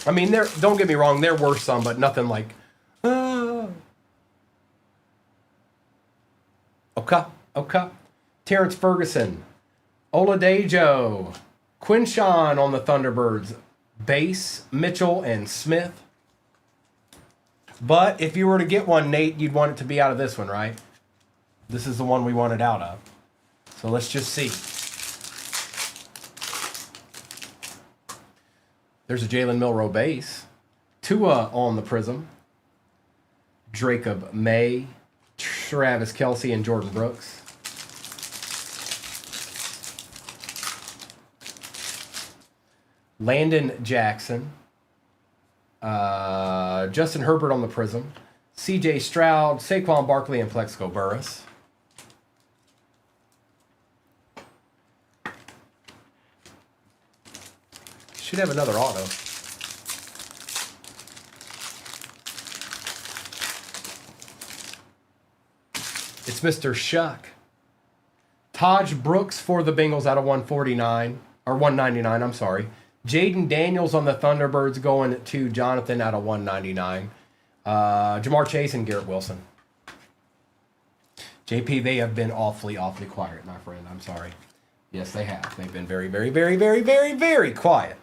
I mean, don't get me wrong, there were some, but nothing like, Okay. Terrence Ferguson, Oladejo, Quinshawn on the Thunderbirds, Base, Mitchell, and Smith. But if you were to get one, Nate, you'd want it to be out of this one, right? This is the one we wanted out of. So let's just see. There's a Jalen Milroe base. Tua on the Prism. Jacob May, Travis Kelce, and Jordan Brooks. Landon Jackson. Justin Herbert on the Prism. CJ Stroud, Saquon Barkley, and Plexico Burress. Should have another auto. It's Mr. Shuck. Taj Brooks for the Bengals out of 149, or 199, I'm sorry. Jaden Daniels on the Thunderbirds going to Jonathan out of 199. Jamar Chase and Garrett Wilson. JP, they have been awfully quiet, my friend. I'm sorry. Yes, they have. They've been very, very, very, very, very, very quiet.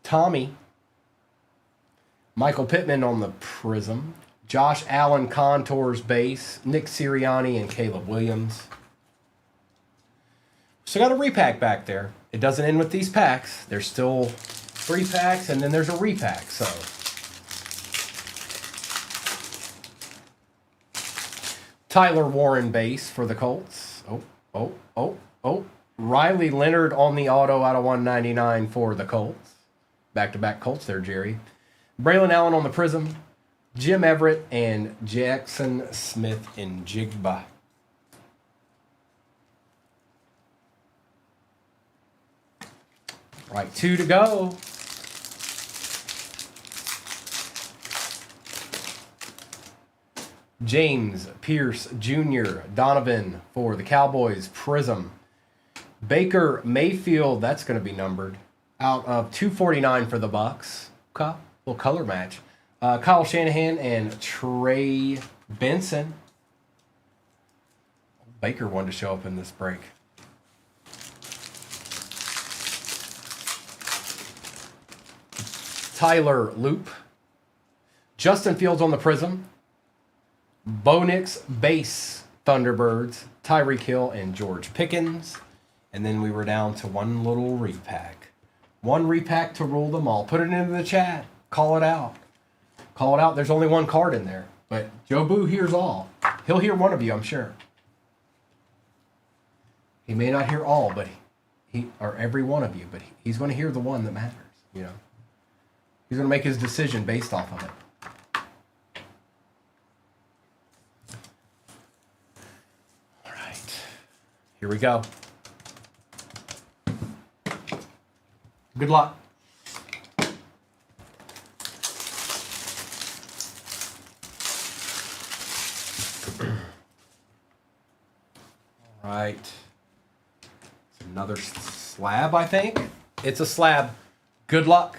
Tommy. Michael Pittman on the Prism. Josh Allen Contours base. Nick Sirianni and Caleb Williams. So got a repack back there. It doesn't end with these packs. There's still 3 packs and then there's a repack. So Tyler Warren base for the Colts. Oh. Riley Leonard on the auto out of 199 for the Colts. Back-to-back Colts there, Jerry. Braylon Allen on the Prism. Jim Everett and Jackson Smith in Jigba. Right, 2 to go. James Pierce Jr. Donovan for the Cowboys. Prism. Baker Mayfield, that's going to be numbered. Out of 249 for the Bucks. Okay, little color match. Kyle Shanahan and Trey Benson. Baker wanted to show up in this break. Tyler Loop. Justin Fields on the Prism. Bo Nix base Thunderbirds. Tyreek Hill and George Pickens. And then we were down to one little repack. One repack to rule them all. Put it into the chat. Call it out. Call it out. There's only one card in there. But Joe Boo hears all. He'll hear one of you, I'm sure. He may not hear all, but he or every one of you, but he's going to hear the one that matters, you know. He's going to make his decision based off of it. All right. Here we go. Good luck. right. It's another slab, I think. It's a slab. Good luck.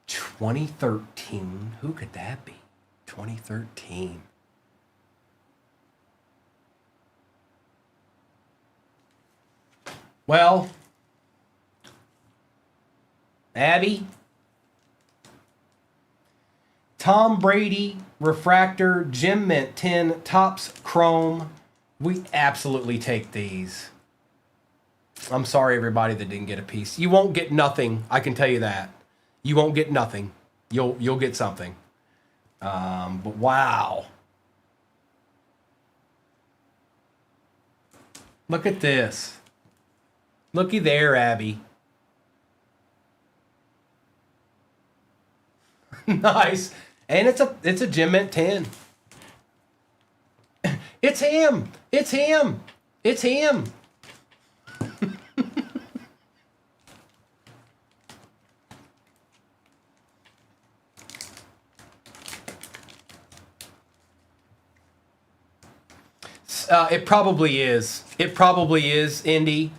2013. Who could that be? 2013. Well, Abby, Tom Brady, Refractor, Gem Mint 10, Topps Chrome. We absolutely take these. I'm sorry, everybody that didn't get a piece. You won't get nothing. I can tell you that. You won't get nothing. You'll get something. But wow. Look at this. Looky there, Abby. Nice. And it's a Gem Mint 10. It's him. It's him. It's him. It probably is. It probably is, Indy.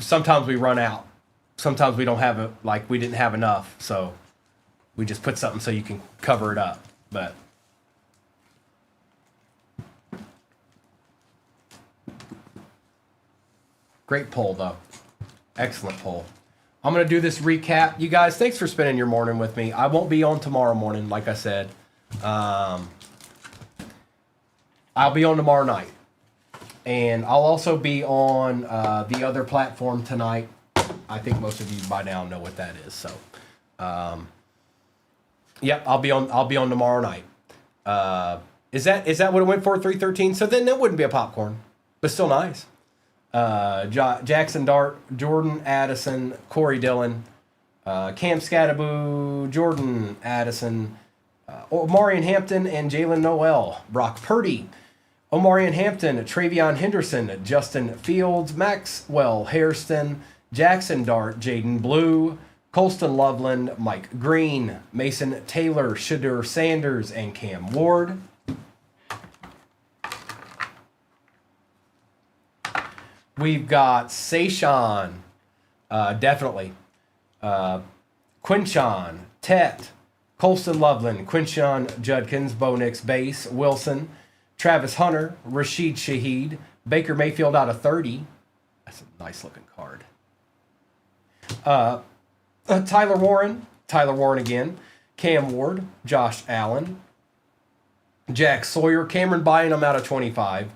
Sometimes we run out. Sometimes we don't have it, like we didn't have enough. So we just put something so you can cover it up. But great poll, though. Excellent poll. I'm going to do this recap. You guys, thanks for spending your morning with me. I won't be on tomorrow morning, like I said. I'll be on tomorrow night. And I'll also be on the other platform tonight. I think most of you by now know what that is. So, yep, I'll be on tomorrow night. Is that what it went for? 313. So then that wouldn't be a popcorn, but still nice. Jackson Dart, Jordan Addison, Corey Dillon, Cam Scattaboo, Jordan Addison, Omarion Hampton, and Jalen Noel, Brock Purdy. Omarion Hampton, Travion Henderson, Justin Fields, Maxwell Hairston, Jackson Dart, Jaden Blue, Colston Loveland, Mike Green, Mason Taylor, Shadur Sanders, and Cam Ward. We've got Sayshawn, definitely. Quinchon, Tet, Colston Loveland, Quinchon Judkins, Bo Nix Base, Wilson, Travis Hunter, Rashid Shaheed, Baker Mayfield out of 30. That's a nice looking card. Tyler Warren again, Cam Ward, Josh Allen, Jack Sawyer, Cameron Bynum out of 25,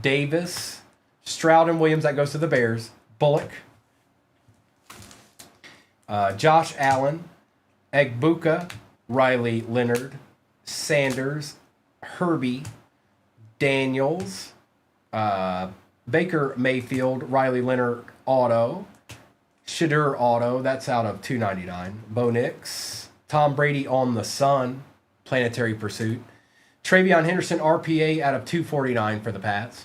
Davis, Stroud and Williams, that goes to the Bears, Bullock, Josh Allen, Egbuka, Riley Leonard, Sanders, Herbie, Daniels, Baker Mayfield, Riley Leonard auto, Shadur auto, that's out of 299, Bo Nix, Tom Brady on the Sun, Planetary Pursuit, Travion Henderson RPA out of 249 for the Pats,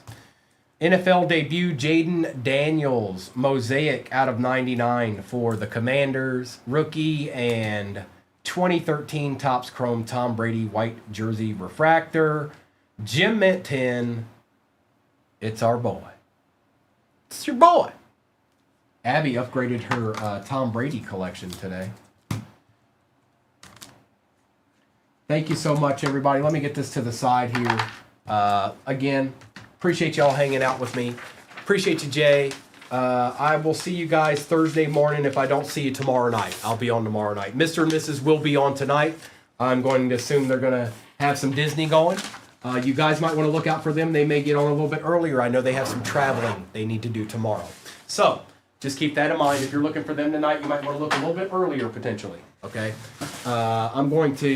NFL debut Jaden Daniels, Mosaic out of 99 for the Commanders, rookie and 2013 Topps Chrome Tom Brady white jersey refractor, Gem Mint 10. It's our boy. It's your boy. Abby upgraded her Tom Brady collection today. Thank you so much, everybody. Let me get this to the side here. Again, appreciate y'all hanging out with me. Appreciate you, Jay. I will see you guys Thursday morning. If I don't see you tomorrow night, I'll be on tomorrow night. Mr. and Mrs. will be on tonight. I'm going to assume they're going to have some Disney going. You guys might want to look out for them. They may get on a little bit earlier. I know they have some traveling they need to do tomorrow. So just keep that in mind. If you're looking for them tonight, you might want to look a little bit earlier potentially. Okay. I'm going to